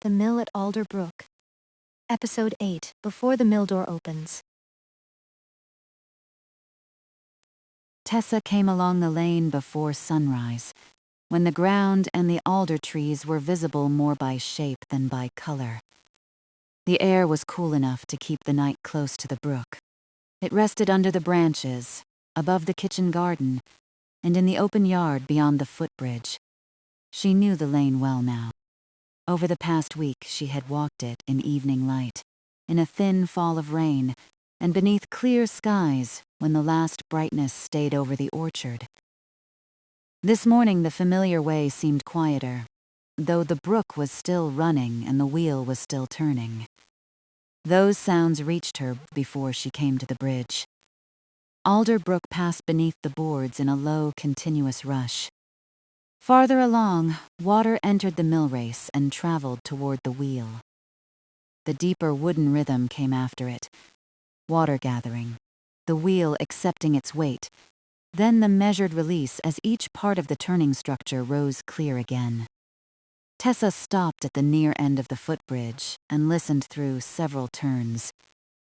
The Mill at Alder Brook. Episode 8, Before the Mill Door Opens. Tessa came along the lane before sunrise, when the ground and the alder trees were visible more by shape than by color. The air was cool enough to keep the night close to the brook. It rested under the branches, above the kitchen garden, and in the open yard beyond the footbridge. She knew the lane well now. Over the past week she had walked it in evening light, in a thin fall of rain, and beneath clear skies when the last brightness stayed over the orchard. This morning the familiar way seemed quieter, though the brook was still running and the wheel was still turning. Those sounds reached her before she came to the bridge. Alder Brook passed beneath the boards in a low, continuous rush. Farther along, water entered the mill race and traveled toward the wheel. The deeper wooden rhythm came after it, water gathering, the wheel accepting its weight, then the measured release as each part of the turning structure rose clear again. Tessa stopped at the near end of the footbridge and listened through several turns.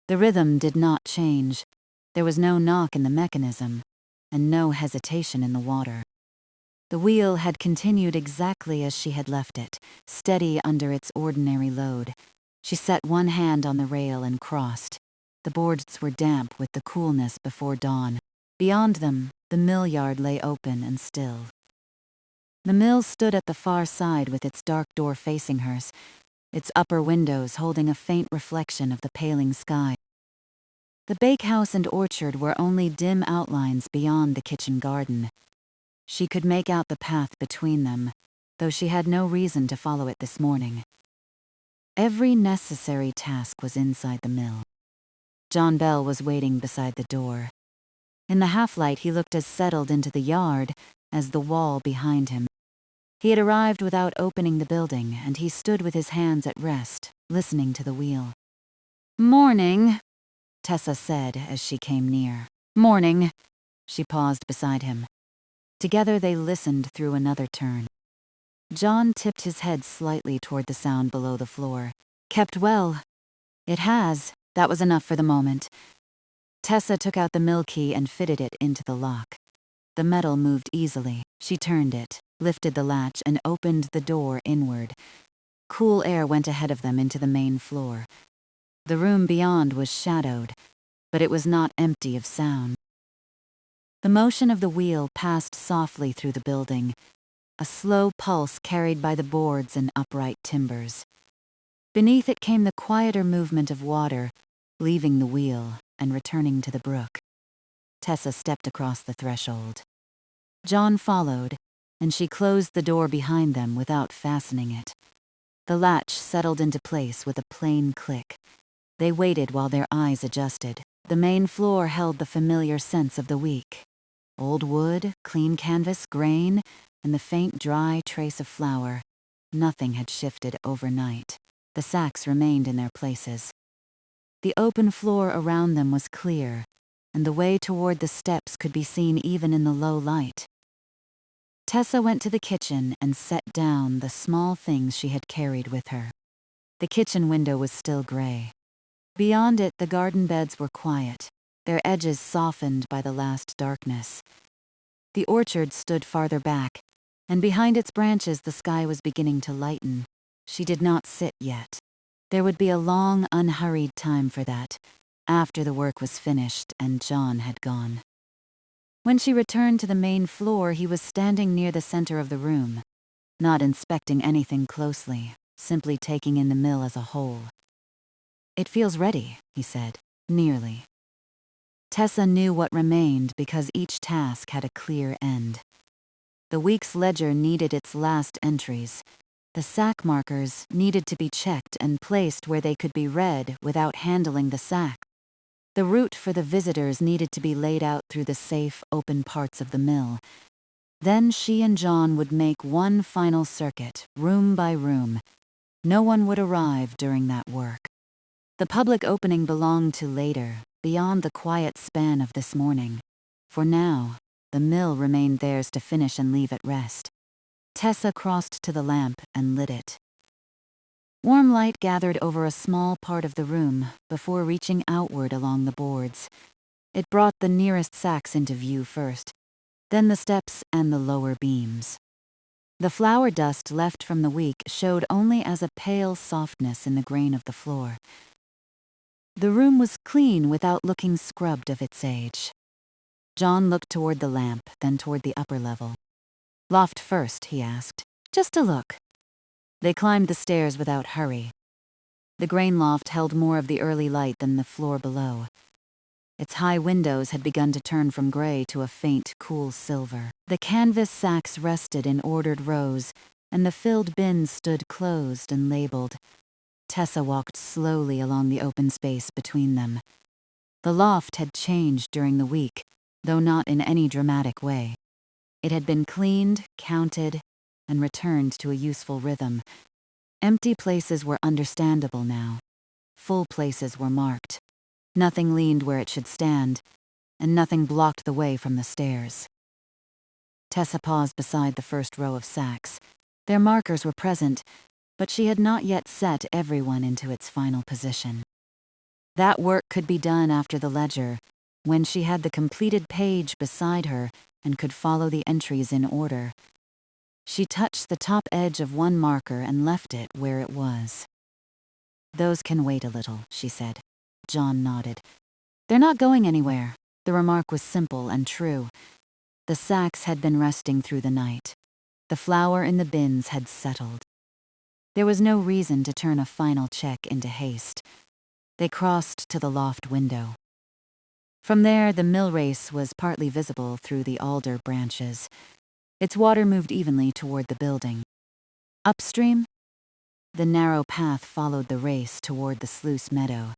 The rhythm did not change. There was no knock in the mechanism, and no hesitation in the water. The wheel had continued exactly as she had left it, steady under its ordinary load. She set one hand on the rail and crossed. The boards were damp with the coolness before dawn. Beyond them, the mill yard lay open and still. The mill stood at the far side with its dark door facing hers, its upper windows holding a faint reflection of the paling sky. The bakehouse and orchard were only dim outlines beyond the kitchen garden. She could make out the path between them, though she had no reason to follow it this morning. Every necessary task was inside the mill. John Bell was waiting beside the door. In the half-light he looked as settled into the yard as the wall behind him. He had arrived without opening the building, and he stood with his hands at rest, listening to the wheel. "Morning," Tessa said as she came near. "Morning." She paused beside him. Together they listened through another turn. John tipped his head slightly toward the sound below the floor. "Kept well." "It has." That was enough for the moment. Tessa took out the mill key and fitted it into the lock. The metal moved easily. She turned it, lifted the latch, and opened the door inward. Cool air went ahead of them into the main floor. The room beyond was shadowed, but it was not empty of sound. The motion of the wheel passed softly through the building, a slow pulse carried by the boards and upright timbers. Beneath it came the quieter movement of water, leaving the wheel and returning to the brook. Tessa stepped across the threshold. John followed, and she closed the door behind them without fastening it. The latch settled into place with a plain click. They waited while their eyes adjusted. The main floor held the familiar sense of the week. Old wood, clean canvas, grain, and the faint dry trace of flour. Nothing had shifted overnight. The sacks remained in their places. The open floor around them was clear, and the way toward the steps could be seen even in the low light. Tessa went to the kitchen and set down the small things she had carried with her. The kitchen window was still gray. Beyond it, the garden beds were quiet, their edges softened by the last darkness. The orchard stood farther back, and behind its branches the sky was beginning to lighten. She did not sit yet. There would be a long, unhurried time for that, after the work was finished and John had gone. When she returned to the main floor, he was standing near the center of the room, not inspecting anything closely, simply taking in the mill as a whole. "It feels ready," he said, "nearly." Tessa knew what remained because each task had a clear end. The week's ledger needed its last entries. The sack markers needed to be checked and placed where they could be read without handling the sack. The route for the visitors needed to be laid out through the safe, open parts of the mill. Then she and John would make one final circuit, room by room. No one would arrive during that work. The public opening belonged to later, beyond the quiet span of this morning. For now, the mill remained theirs to finish and leave at rest. Tessa crossed to the lamp and lit it. Warm light gathered over a small part of the room before reaching outward along the boards. It brought the nearest sacks into view first, then the steps and the lower beams. The flour dust left from the week showed only as a pale softness in the grain of the floor. The room was clean without looking scrubbed of its age. John looked toward the lamp, then toward the upper level. "Loft first," he asked. "Just a look." They climbed the stairs without hurry. The grain loft held more of the early light than the floor below. Its high windows had begun to turn from gray to a faint, cool silver. The canvas sacks rested in ordered rows, and the filled bins stood closed and labeled. Tessa walked slowly along the open space between them. The loft had changed during the week, though not in any dramatic way. It had been cleaned, counted, and returned to a useful rhythm. Empty places were understandable now. Full places were marked. Nothing leaned where it should stand, and nothing blocked the way from the stairs. Tessa paused beside the first row of sacks. Their markers were present, but she had not yet set everyone into its final position. That work could be done after the ledger, when she had the completed page beside her and could follow the entries in order. She touched the top edge of one marker and left it where it was. "Those can wait a little," she said. John nodded. "They're not going anywhere." The remark was simple and true. The sacks had been resting through the night. The flour in the bins had settled. There was no reason to turn a final check into haste. They crossed to the loft window. From there, the mill race was partly visible through the alder branches. Its water moved evenly toward the building. Upstream, the narrow path followed the race toward the sluice meadow,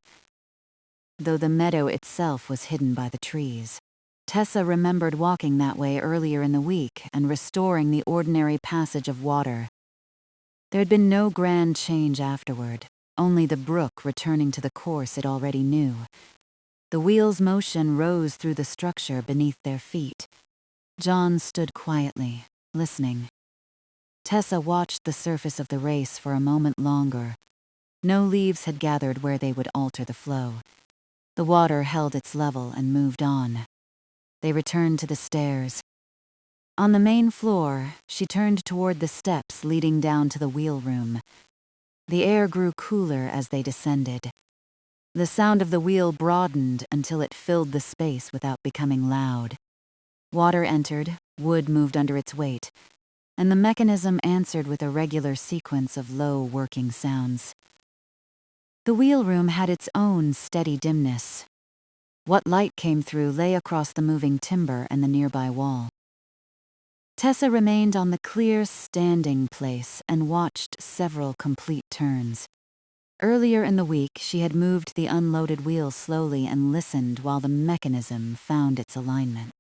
though the meadow itself was hidden by the trees. Tessa remembered walking that way earlier in the week and restoring the ordinary passage of water. There had been no grand change afterward, only the brook returning to the course it already knew. The wheel's motion rose through the structure beneath their feet. John stood quietly, listening. Tessa watched the surface of the race for a moment longer. No leaves had gathered where they would alter the flow. The water held its level and moved on. They returned to the stairs. On the main floor, she turned toward the steps leading down to the wheel room. The air grew cooler as they descended. The sound of the wheel broadened until it filled the space without becoming loud. Water entered, wood moved under its weight, and the mechanism answered with a regular sequence of low working sounds. The wheel room had its own steady dimness. What light came through lay across the moving timber and the nearby wall. Tessa remained on the clear standing place and watched several complete turns. Earlier in the week, she had moved the unloaded wheel slowly and listened while the mechanism found its alignment.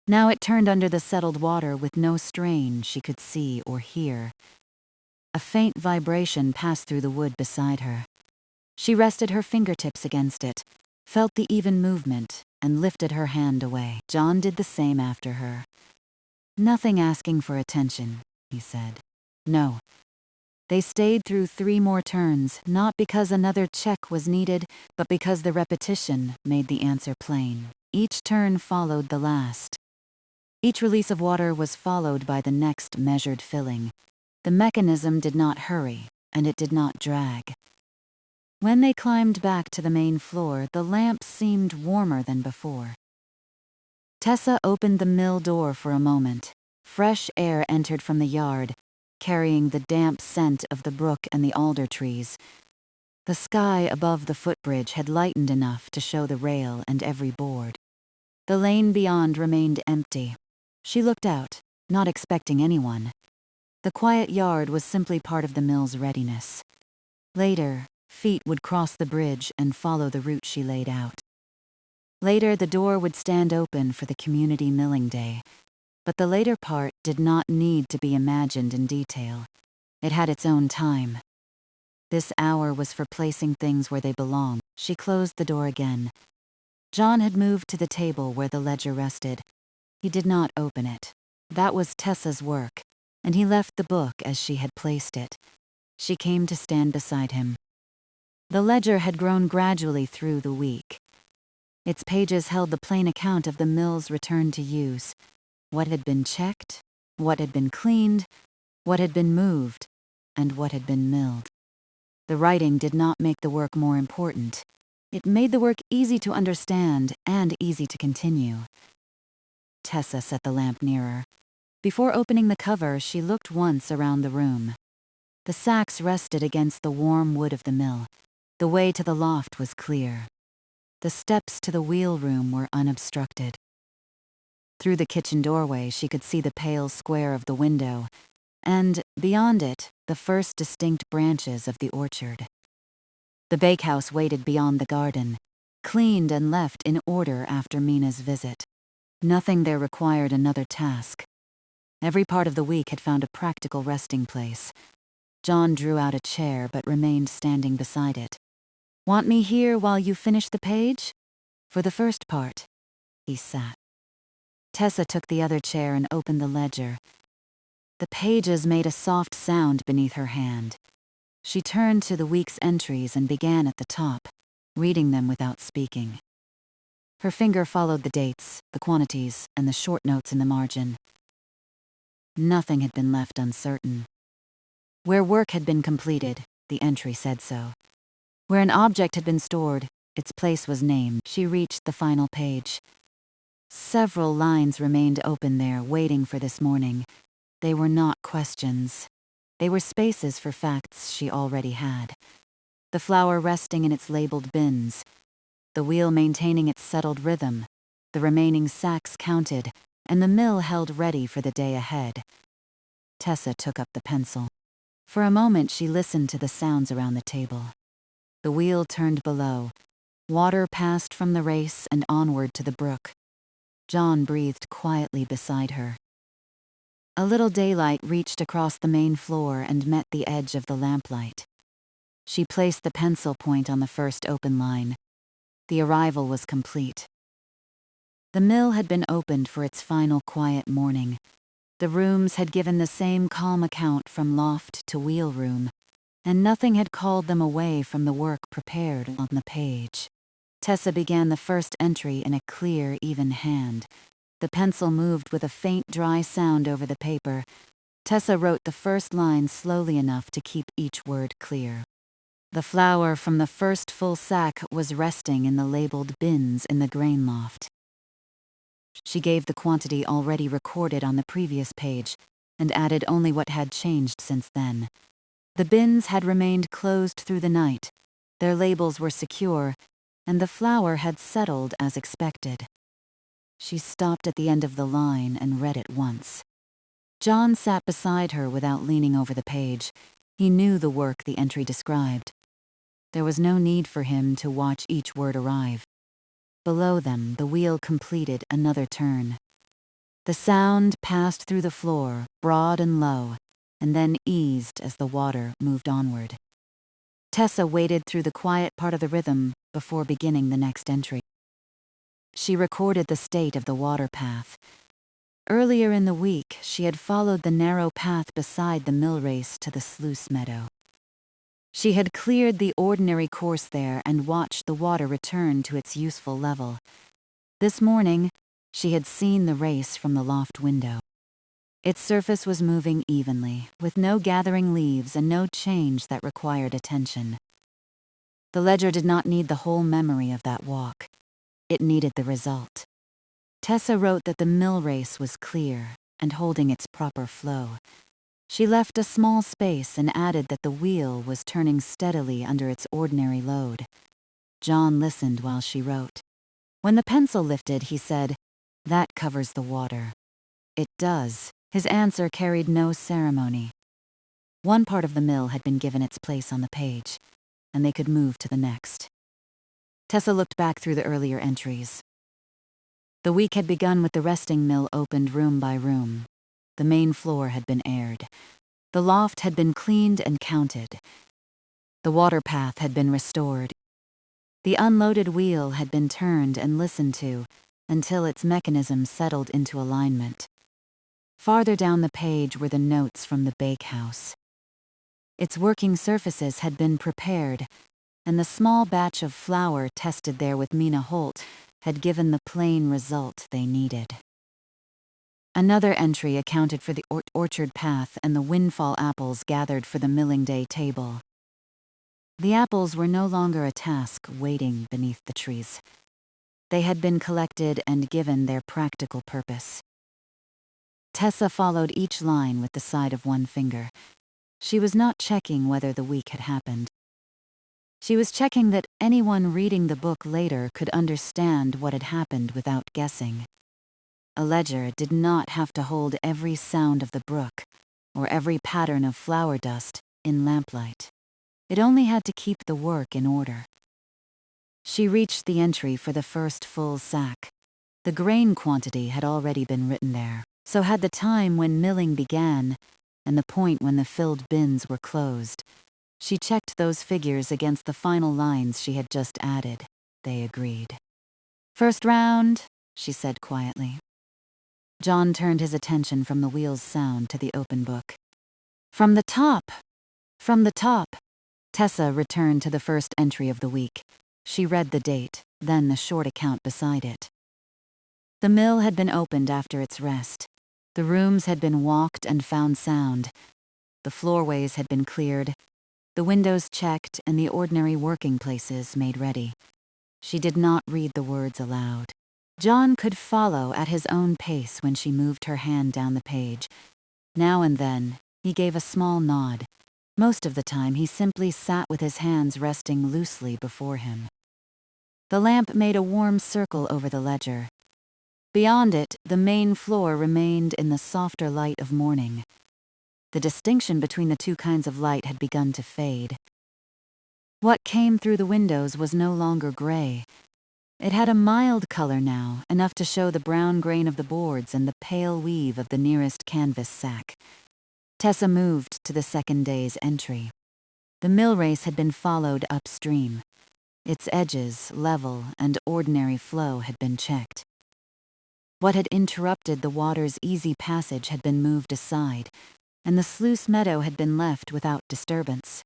Now it turned under the settled water with no strain she could see or hear. A faint vibration passed through the wood beside her. She rested her fingertips against it, felt the even movement, and lifted her hand away. John did the same after her. "Nothing asking for attention," he said. "No." They stayed through 3 more turns, not because another check was needed, but because the repetition made the answer plain. Each turn followed the last. Each release of water was followed by the next measured filling. The mechanism did not hurry, and it did not drag. When they climbed back to the main floor, the lamp seemed warmer than before. Tessa opened the mill door for a moment. Fresh air entered from the yard, carrying the damp scent of the brook and the alder trees. The sky above the footbridge had lightened enough to show the rail and every board. The lane beyond remained empty. She looked out, not expecting anyone. The quiet yard was simply part of the mill's readiness. Later, feet would cross the bridge and follow the route she laid out. Later, the door would stand open for the community milling day. But the later part did not need to be imagined in detail. It had its own time. This hour was for placing things where they belonged. She closed the door again. John had moved to the table where the ledger rested. He did not open it. That was Tessa's work, and he left the book as she had placed it. She came to stand beside him. The ledger had grown gradually through the week. Its pages held the plain account of the mill's return to use. What had been checked, what had been cleaned, what had been moved, and what had been milled. The writing did not make the work more important. It made the work easy to understand and easy to continue. Tessa set the lamp nearer. Before opening the cover, she looked once around the room. The sacks rested against the warm wood of the mill. The way to the loft was clear. The steps to the wheel room were unobstructed. Through the kitchen doorway, she could see the pale square of the window, and, beyond it, the first distinct branches of the orchard. The bakehouse waited beyond the garden, cleaned and left in order after Mina's visit. Nothing there required another task. Every part of the week had found a practical resting place. John drew out a chair but remained standing beside it. "Want me here while you finish the page?" "For the first part." He sat. Tessa took the other chair and opened the ledger. The pages made a soft sound beneath her hand. She turned to the week's entries and began at the top, reading them without speaking. Her finger followed the dates, the quantities, and the short notes in the margin. Nothing had been left uncertain. Where work had been completed, the entry said so. Where an object had been stored, its place was named. She reached the final page. Several lines remained open there, waiting for this morning. They were not questions. They were spaces for facts she already had. The flour resting in its labeled bins, the wheel maintaining its settled rhythm, the remaining sacks counted, and the mill held ready for the day ahead. Tessa took up the pencil. For a moment she listened to the sounds around the table. The wheel turned below. Water passed from the race and onward to the brook. John breathed quietly beside her. A little daylight reached across the main floor and met the edge of the lamplight. She placed the pencil point on the first open line. The arrival was complete. The mill had been opened for its final quiet morning. The rooms had given the same calm account from loft to wheel room, and nothing had called them away from the work prepared on the page. Tessa began the first entry in a clear, even hand. The pencil moved with a faint, dry sound over the paper. Tessa wrote the first line slowly enough to keep each word clear. The flour from the first full sack was resting in the labeled bins in the grain loft. She gave the quantity already recorded on the previous page and added only what had changed since then. The bins had remained closed through the night. Their labels were secure, and the flour had settled as expected. She stopped at the end of the line and read it once. John sat beside her without leaning over the page. He knew the work the entry described. There was no need for him to watch each word arrive. Below them, the wheel completed another turn. The sound passed through the floor, broad and low, and then eased as the water moved onward. Tessa waited through the quiet part of the rhythm before beginning the next entry. She recorded the state of the water path. Earlier in the week, she had followed the narrow path beside the mill race to the sluice meadow. She had cleared the ordinary course there and watched the water return to its useful level. This morning, she had seen the race from the loft window. Its surface was moving evenly, with no gathering leaves and no change that required attention. The ledger did not need the whole memory of that walk. It needed the result. Tessa wrote that the mill race was clear and holding its proper flow. She left a small space and added that the wheel was turning steadily under its ordinary load. John listened while she wrote. When the pencil lifted, he said, "That covers the water." "It does." His answer carried no ceremony. One part of the mill had been given its place on the page, and they could move to the next. Tessa looked back through the earlier entries. The week had begun with the resting mill opened room by room. The main floor had been aired. The loft had been cleaned and counted. The water path had been restored. The unloaded wheel had been turned and listened to until its mechanism settled into alignment. Farther down the page were the notes from the bakehouse. Its working surfaces had been prepared, and the small batch of flour tested there with Mina Holt had given the plain result they needed. Another entry accounted for the orchard path and the windfall apples gathered for the milling day table. The apples were no longer a task waiting beneath the trees. They had been collected and given their practical purpose. Tessa followed each line with the side of one finger. She was not checking whether the week had happened. She was checking that anyone reading the book later could understand what had happened without guessing. A ledger did not have to hold every sound of the brook or every pattern of flower dust in lamplight. It only had to keep the work in order. She reached the entry for the first full sack. The grain quantity had already been written there, so had the time when milling began and the point when the filled bins were closed. She checked those figures against the final lines she had just added. They agreed. "First round," she said quietly. John turned his attention from the wheel's sound to the open book. "From the top! From the top!" Tessa returned to the first entry of the week. She read the date, then the short account beside it. The mill had been opened after its rest. The rooms had been walked and found sound. The floorways had been cleared, the windows checked, and the ordinary working places made ready. She did not read the words aloud. John could follow at his own pace when she moved her hand down the page. Now and then, he gave a small nod. Most of the time, he simply sat with his hands resting loosely before him. The lamp made a warm circle over the ledger. Beyond it, the main floor remained in the softer light of morning. The distinction between the two kinds of light had begun to fade. What came through the windows was no longer gray. It had a mild color now, enough to show the brown grain of the boards and the pale weave of the nearest canvas sack. Tessa moved to the second day's entry. The mill race had been followed upstream. Its edges, level, and ordinary flow had been checked. What had interrupted the water's easy passage had been moved aside, and the sluice meadow had been left without disturbance.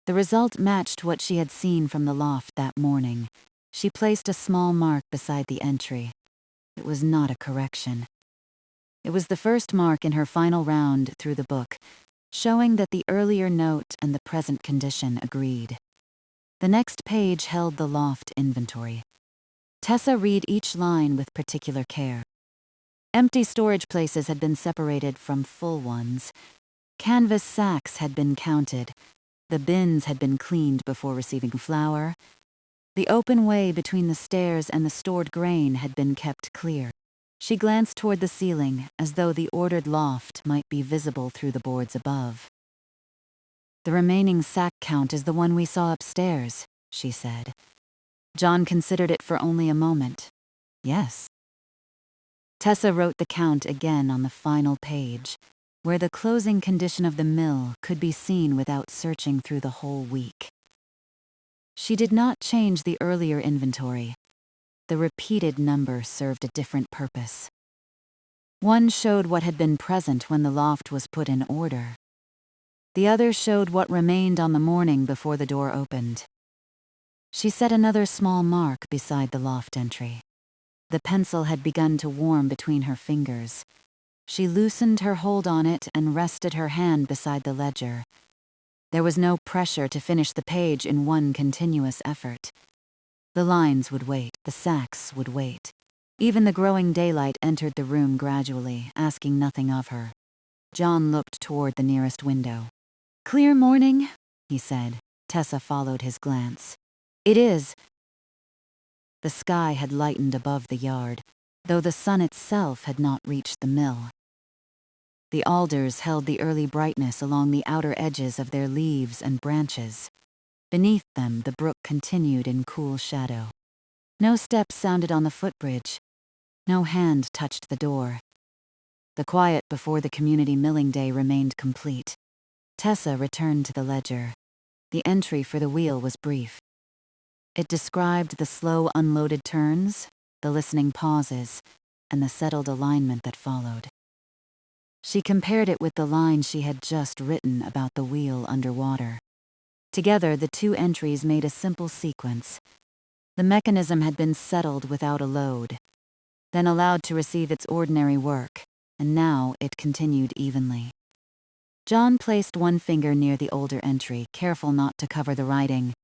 The result matched what she had seen from the loft that morning. She placed a small mark beside the entry. It was not a correction. It was the first mark in her final round through the book, showing that the earlier note and the present condition agreed. The next page held the loft inventory. Tessa read each line with particular care. Empty storage places had been separated from full ones. Canvas sacks had been counted. The bins had been cleaned before receiving flour. The open way between the stairs and the stored grain had been kept clear. She glanced toward the ceiling, as though the ordered loft might be visible through the boards above. "The remaining sack count is the one we saw upstairs," she said. John considered it for only a moment. "Yes." Tessa wrote the count again on the final page, where the closing condition of the mill could be seen without searching through the whole week. She did not change the earlier inventory. The repeated number served a different purpose. One showed what had been present when the loft was put in order. The other showed what remained on the morning before the door opened. She set another small mark beside the loft entry. The pencil had begun to warm between her fingers. She loosened her hold on it and rested her hand beside the ledger. There was no pressure to finish the page in one continuous effort. The lines would wait, the sacks would wait. Even the growing daylight entered the room gradually, asking nothing of her. John looked toward the nearest window. "Clear morning?" he said. Tessa followed his glance. "It is." The sky had lightened above the yard, though the sun itself had not reached the mill. The alders held the early brightness along the outer edges of their leaves and branches. Beneath them, the brook continued in cool shadow. No steps sounded on the footbridge. No hand touched the door. The quiet before the community milling day remained complete. Tessa returned to the ledger. The entry for the wheel was brief. It described the slow unloaded turns, the listening pauses, and the settled alignment that followed. She compared it with the line she had just written about the wheel underwater. Together, the two entries made a simple sequence. The mechanism had been settled without a load, then allowed to receive its ordinary work, and now it continued evenly. John placed one finger near the older entry, careful not to cover the writing.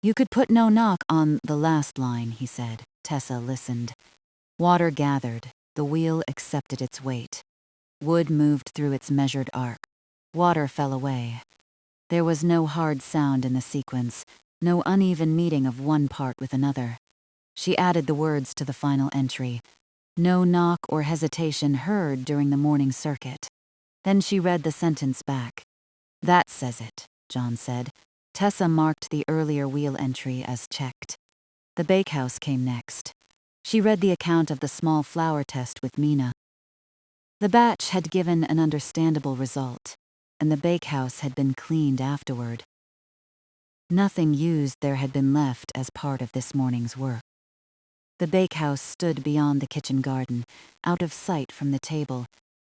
"You could put no knock on the last line," he said. Tessa listened. Water gathered. The wheel accepted its weight. Wood moved through its measured arc. Water fell away. There was no hard sound in the sequence, no uneven meeting of one part with another. She added the words to the final entry. "No knock or hesitation heard during the morning circuit." Then she read the sentence back. "That says it," John said. Tessa marked the earlier wheel entry as checked. The bakehouse came next. She read the account of the small flour test with Mina. The batch had given an understandable result, and the bakehouse had been cleaned afterward. Nothing used there had been left as part of this morning's work. The bakehouse stood beyond the kitchen garden, out of sight from the table,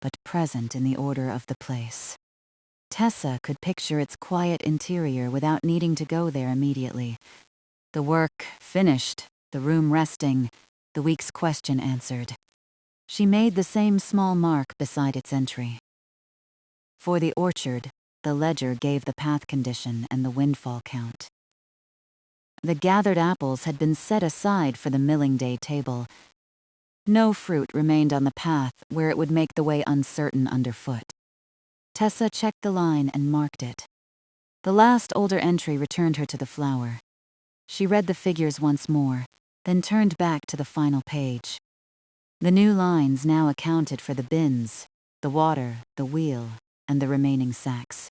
but present in the order of the place. Tessa could picture its quiet interior without needing to go there immediately. The work finished, the room resting, the week's question answered. She made the same small mark beside its entry. For the orchard, the ledger gave the path condition and the windfall count. The gathered apples had been set aside for the milling day table. No fruit remained on the path where it would make the way uncertain underfoot. Tessa checked the line and marked it. The last older entry returned her to the flour. She read the figures once more, then turned back to the final page. The new lines now accounted for the bins, the water, the wheel, and the remaining sacks.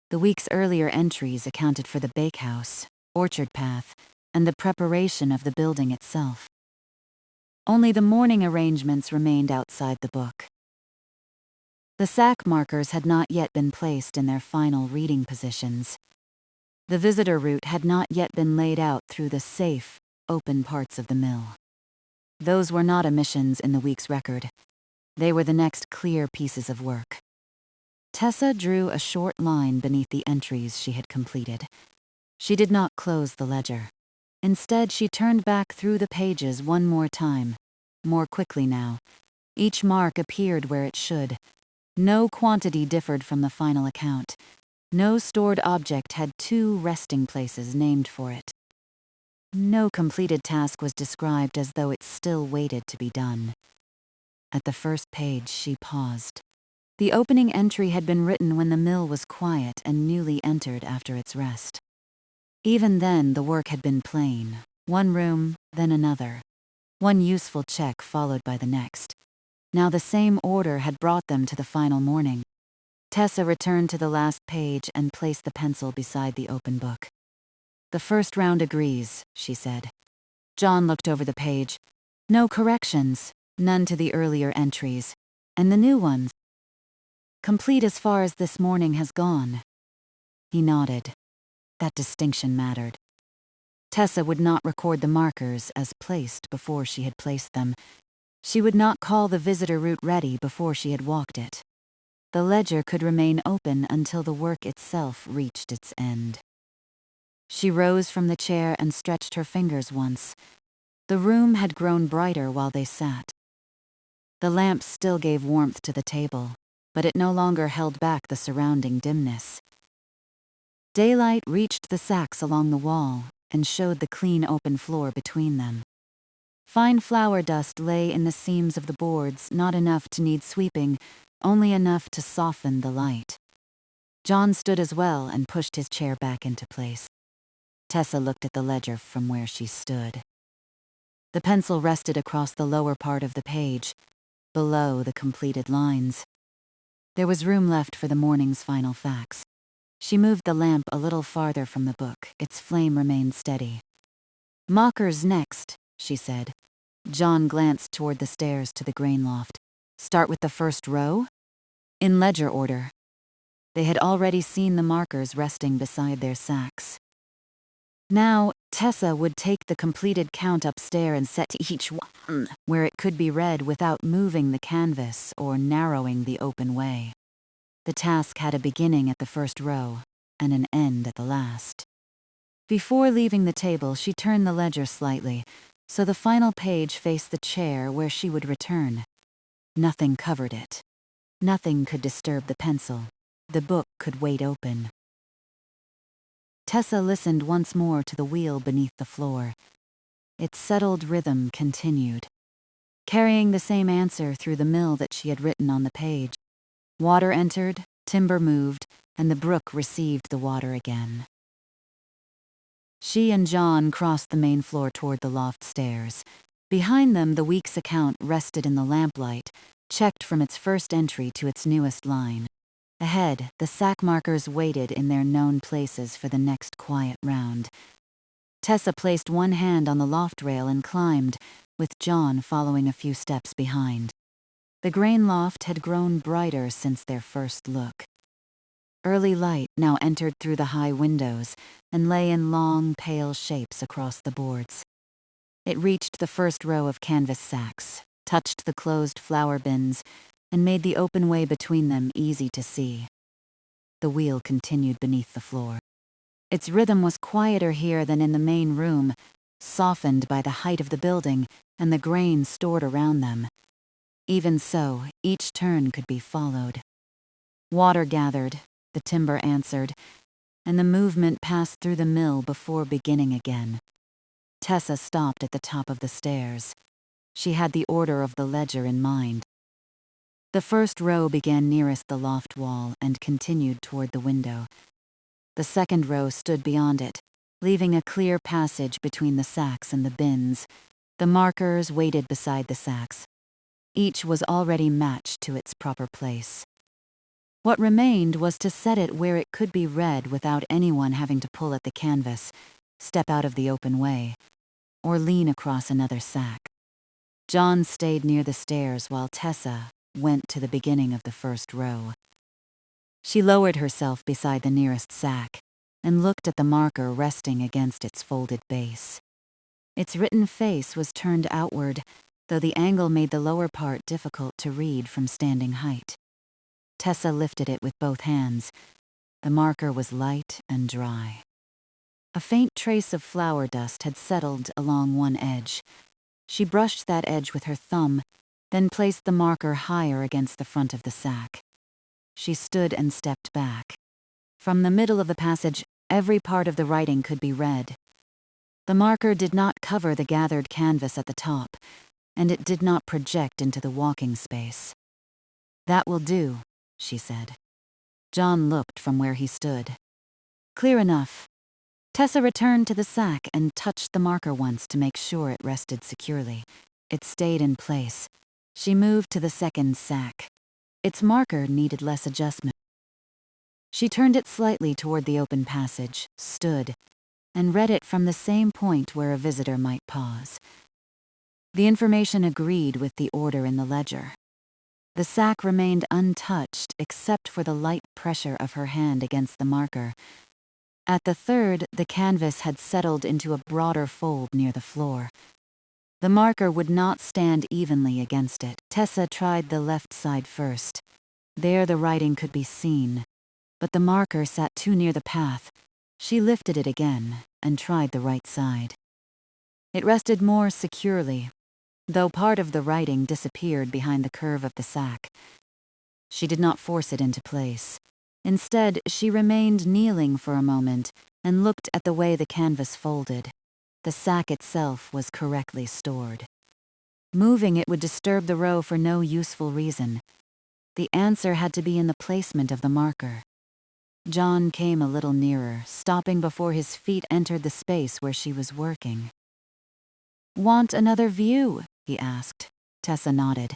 The week's earlier entries accounted for the bakehouse, orchard path, and the preparation of the building itself. Only the morning arrangements remained outside the book. The sack markers had not yet been placed in their final reading positions. The visitor route had not yet been laid out through the safe, open parts of the mill. Those were not omissions in the week's record. They were the next clear pieces of work. Tessa drew a short line beneath the entries she had completed. She did not close the ledger. Instead, she turned back through the pages one more time, more quickly now. Each mark appeared where it should. No quantity differed from the final account. No stored object had two resting places named for it. No completed task was described as though it still waited to be done. At the first page, she paused. The opening entry had been written when the mill was quiet and newly entered after its rest. Even then, the work had been plain. One room, then another. One useful check followed by the next. Now the same order had brought them to the final morning. Tessa returned to the last page and placed the pencil beside the open book. "The first round agrees," she said. John looked over the page. "No corrections, none to the earlier entries. And the new ones? Complete as far as this morning has gone." He nodded. That distinction mattered. Tessa would not record the markers as placed before she had placed them. She would not call the visitor route ready before she had walked it. The ledger could remain open until the work itself reached its end. She rose from the chair and stretched her fingers once. The room had grown brighter while they sat. The lamp still gave warmth to the table, but it no longer held back the surrounding dimness. Daylight reached the sacks along the wall and showed the clean open floor between them. Fine flour dust lay in the seams of the boards, not enough to need sweeping, only enough to soften the light. John stood as well and pushed his chair back into place. Tessa looked at the ledger from where she stood. The pencil rested across the lower part of the page, below the completed lines. There was room left for the morning's final facts. She moved the lamp a little farther from the book. Its flame remained steady. "Mockers next," she said. John glanced toward the stairs to the grain loft. "Start with the first row?" "In ledger order." They had already seen the markers resting beside their sacks. "Now, Tessa would take the completed count upstairs and set each one where it could be read without moving the canvas or narrowing the open way. The task had a beginning at the first row and an end at the last. Before leaving the table, she turned the ledger slightly, so the final page faced the chair where she would return. Nothing covered it. Nothing could disturb the pencil. The book could wait open. Tessa listened once more to the wheel beneath the floor. Its settled rhythm continued, carrying the same answer through the mill that she had written on the page. Water entered, timber moved, and the brook received the water again. She and John crossed the main floor toward the loft stairs. Behind them, the week's account rested in the lamplight, checked from its first entry to its newest line. Ahead, the sack markers waited in their known places for the next quiet round. Tessa placed one hand on the loft rail and climbed, with John following a few steps behind. The grain loft had grown brighter since their first look. Early light now entered through the high windows and lay in long, pale shapes across the boards. It reached the first row of canvas sacks, touched the closed flour bins, and made the open way between them easy to see. The wheel continued beneath the floor. Its rhythm was quieter here than in the main room, softened by the height of the building and the grain stored around them. Even so, each turn could be followed. Water gathered, the timber answered, and the movement passed through the mill before beginning again. Tessa stopped at the top of the stairs. She had the order of the ledger in mind. The first row began nearest the loft wall and continued toward the window. The second row stood beyond it, leaving a clear passage between the sacks and the bins. The markers waited beside the sacks. Each was already matched to its proper place. What remained was to set it where it could be read without anyone having to pull at the canvas, step out of the open way, or lean across another sack. John stayed near the stairs while Tessa went to the beginning of the first row. She lowered herself beside the nearest sack and looked at the marker resting against its folded base. Its written face was turned outward, though the angle made the lower part difficult to read from standing height. Tessa lifted it with both hands. The marker was light and dry. A faint trace of flour dust had settled along one edge. She brushed that edge with her thumb, then placed the marker higher against the front of the sack. She stood and stepped back. From the middle of the passage, every part of the writing could be read. The marker did not cover the gathered canvas at the top, and it did not project into the walking space. "That will do," she said. John looked from where he stood. Clear enough. Tessa returned to the sack and touched the marker once to make sure it rested securely. It stayed in place. She moved to the second sack. Its marker needed less adjustment. She turned it slightly toward the open passage, stood, and read it from the same point where a visitor might pause. The information agreed with the order in the ledger. The sack remained untouched except for the light pressure of her hand against the marker. At the third, the canvas had settled into a broader fold near the floor. The marker would not stand evenly against it. Tessa tried the left side first. There the writing could be seen, but the marker sat too near the path. She lifted it again and tried the right side. It rested more securely, though part of the writing disappeared behind the curve of the sack. She did not force it into place. Instead, she remained kneeling for a moment and looked at the way the canvas folded. The sack itself was correctly stored. Moving it would disturb the row for no useful reason. The answer had to be in the placement of the marker. John came a little nearer, stopping before his feet entered the space where she was working. "Want another view?" he asked. Tessa nodded.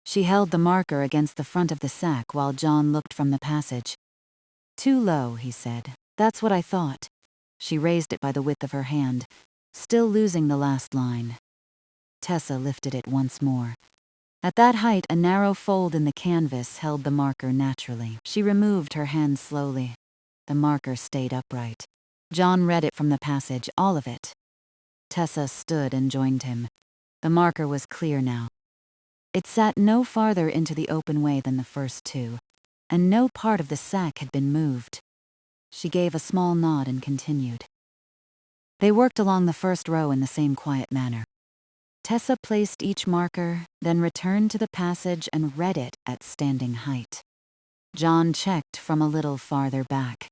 She held the marker against the front of the sack while John looked from the passage. "Too low," he said. "That's what I thought." She raised it by the width of her hand, still losing the last line. Tessa lifted it once more. At that height, a narrow fold in the canvas held the marker naturally. She removed her hand slowly. The marker stayed upright. John read it from the passage, all of it. Tessa stood and joined him. The marker was clear now. It sat no farther into the open way than the first two, and no part of the sack had been moved. She gave a small nod and continued. They worked along the first row in the same quiet manner. Tessa placed each marker, then returned to the passage and read it at standing height. John checked from a little farther back.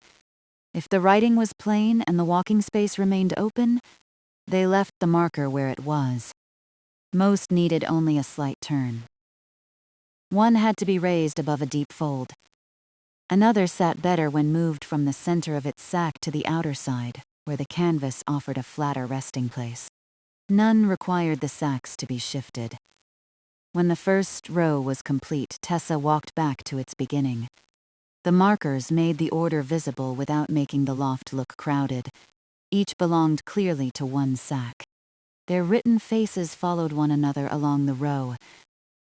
If the writing was plain and the walking space remained open, they left the marker where it was. Most needed only a slight turn. One had to be raised above a deep fold. Another sat better when moved from the center of its sack to the outer side, where the canvas offered a flatter resting place. None required the sacks to be shifted. When the first row was complete, Tessa walked back to its beginning. The markers made the order visible without making the loft look crowded. Each belonged clearly to one sack. Their written faces followed one another along the row,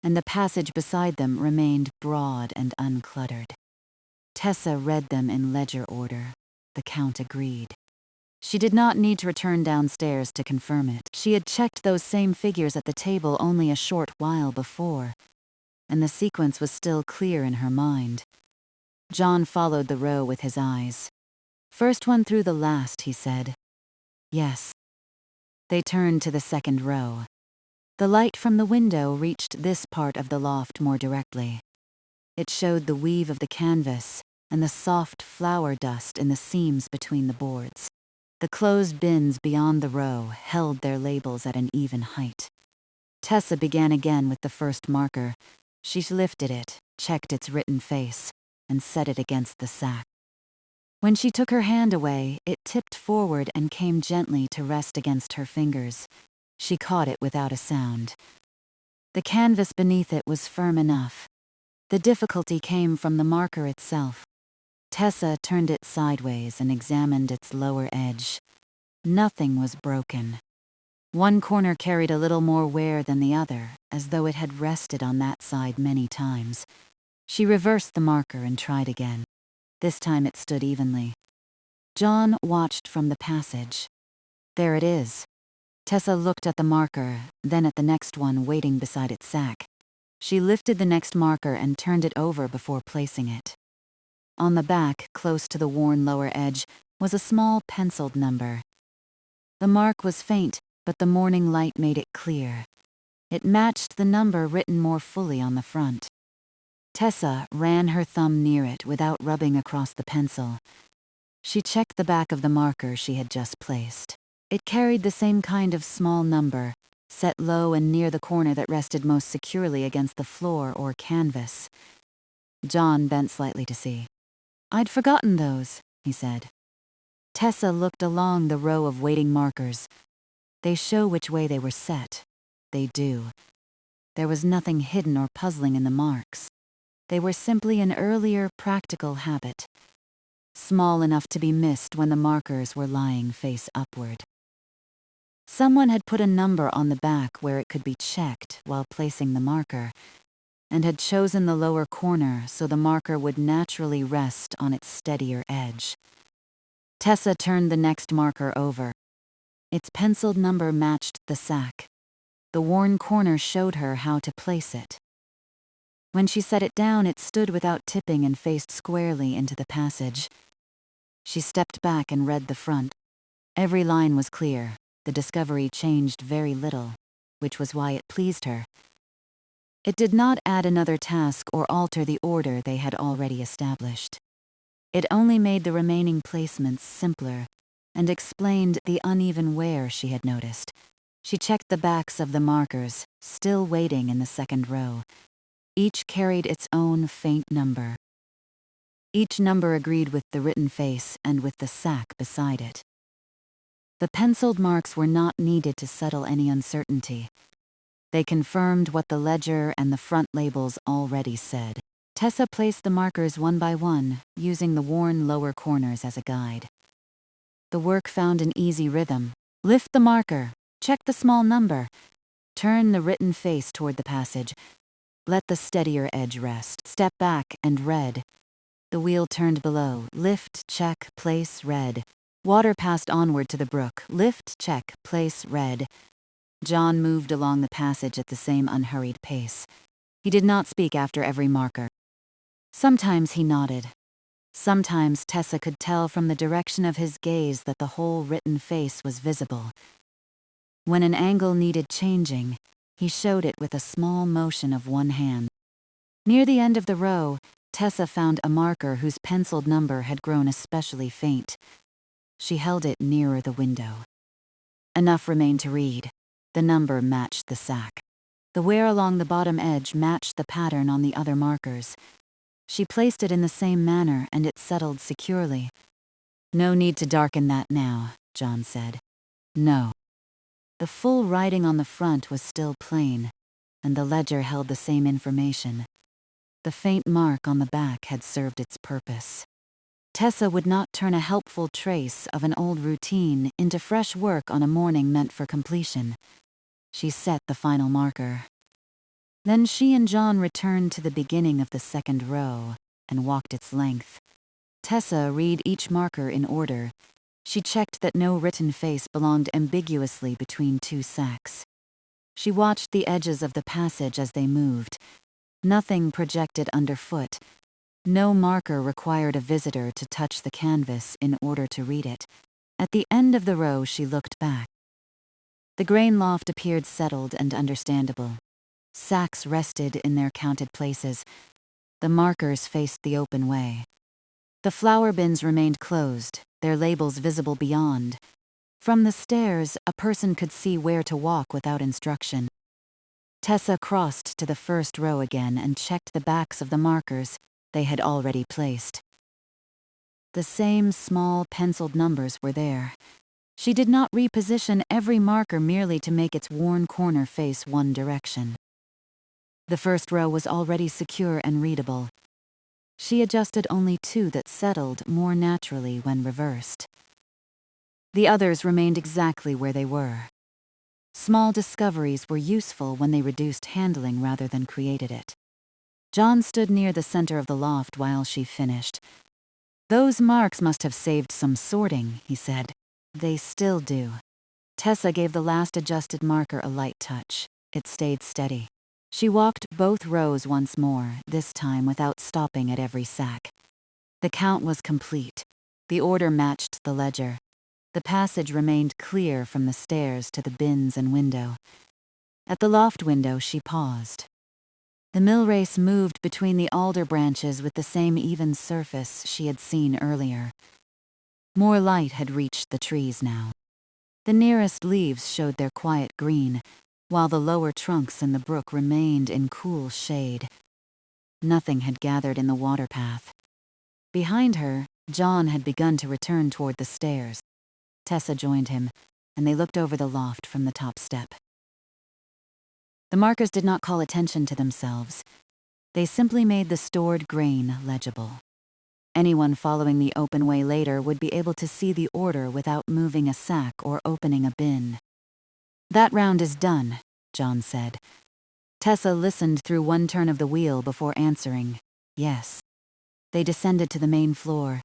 and the passage beside them remained broad and uncluttered. Tessa read them in ledger order. The Count agreed. She did not need to return downstairs to confirm it. She had checked those same figures at the table only a short while before, and the sequence was still clear in her mind. John followed the row with his eyes. First one through the last, he said. Yes. They turned to the second row. The light from the window reached this part of the loft more directly. It showed the weave of the canvas and the soft flour dust in the seams between the boards. The closed bins beyond the row held their labels at an even height. Tessa began again with the first marker. She lifted it, checked its written face, and set it against the sack. When she took her hand away, it tipped forward and came gently to rest against her fingers. She caught it without a sound. The canvas beneath it was firm enough. The difficulty came from the marker itself. Tessa turned it sideways and examined its lower edge. Nothing was broken. One corner carried a little more wear than the other, as though it had rested on that side many times. She reversed the marker and tried again. This time it stood evenly. John watched from the passage. There it is. Tessa looked at the marker, then at the next one waiting beside its sack. She lifted the next marker and turned it over before placing it. On the back, close to the worn lower edge, was a small penciled number. The mark was faint, but the morning light made it clear. It matched the number written more fully on the front. Tessa ran her thumb near it without rubbing across the pencil. She checked the back of the marker she had just placed. It carried the same kind of small number, set low and near the corner that rested most securely against the floor or canvas. John bent slightly to see. "I'd forgotten those," he said. Tessa looked along the row of waiting markers. They show which way they were set. They do. There was nothing hidden or puzzling in the marks. They were simply an earlier practical habit, small enough to be missed when the markers were lying face upward. Someone had put a number on the back where it could be checked while placing the marker, and had chosen the lower corner so the marker would naturally rest on its steadier edge. Tessa turned the next marker over. Its penciled number matched the sack. The worn corner showed her how to place it. When she set it down, it stood without tipping and faced squarely into the passage. She stepped back and read the front. Every line was clear. The discovery changed very little, which was why it pleased her. It did not add another task or alter the order they had already established. It only made the remaining placements simpler and explained the uneven wear she had noticed. She checked the backs of the markers, still waiting in the second row. Each carried its own faint number. Each number agreed with the written face and with the sack beside it. The penciled marks were not needed to settle any uncertainty. They confirmed what the ledger and the front labels already said. Tessa placed the markers one by one, using the worn lower corners as a guide. The work found an easy rhythm. Lift the marker, check the small number, turn the written face toward the passage, let the steadier edge rest, step back and read. The wheel turned below. Lift, check, place, read. Water passed onward to the brook. Lift, check, place, read. John moved along the passage at the same unhurried pace. He did not speak after every marker. Sometimes he nodded. Sometimes Tessa could tell from the direction of his gaze that the whole written face was visible. When an angle needed changing, he showed it with a small motion of one hand. Near the end of the row, Tessa found a marker whose penciled number had grown especially faint. She held it nearer the window. Enough remained to read. The number matched the sack. The wear along the bottom edge matched the pattern on the other markers. She placed it in the same manner, and it settled securely. "No need to darken that now," John said. "No." The full writing on the front was still plain, and the ledger held the same information. The faint mark on the back had served its purpose. Tessa would not turn a helpful trace of an old routine into fresh work on a morning meant for completion. She set the final marker. Then she and John returned to the beginning of the second row and walked its length. Tessa read each marker in order. She checked that no written face belonged ambiguously between two sacks. She watched the edges of the passage as they moved. Nothing projected underfoot. No marker required a visitor to touch the canvas in order to read it. At the end of the row, she looked back. The grain loft appeared settled and understandable. Sacks rested in their counted places. The markers faced the open way. The flour bins remained closed, their labels visible beyond. From the stairs, a person could see where to walk without instruction. Tessa crossed to the first row again and checked the backs of the markers they had already placed. The same small penciled numbers were there. She did not reposition every marker merely to make its worn corner face one direction. The first row was already secure and readable. She adjusted only two that settled more naturally when reversed. The others remained exactly where they were. Small discoveries were useful when they reduced handling rather than created it. John stood near the center of the loft while she finished. "Those marks must have saved some sorting," he said. "They still do." Tessa gave the last adjusted marker a light touch. It stayed steady. She walked both rows once more, this time without stopping at every sack. The count was complete. The order matched the ledger. The passage remained clear from the stairs to the bins and window. At the loft window, she paused. The mill race moved between the alder branches with the same even surface she had seen earlier. More light had reached the trees now. The nearest leaves showed their quiet green, while the lower trunks in the brook remained in cool shade. Nothing had gathered in the water path. Behind her, John had begun to return toward the stairs. Tessa joined him, and they looked over the loft from the top step. The markers did not call attention to themselves. They simply made the stored grain legible. Anyone following the open way later would be able to see the order without moving a sack or opening a bin. "That round is done," John said. Tessa listened through one turn of the wheel before answering, "Yes." They descended to the main floor.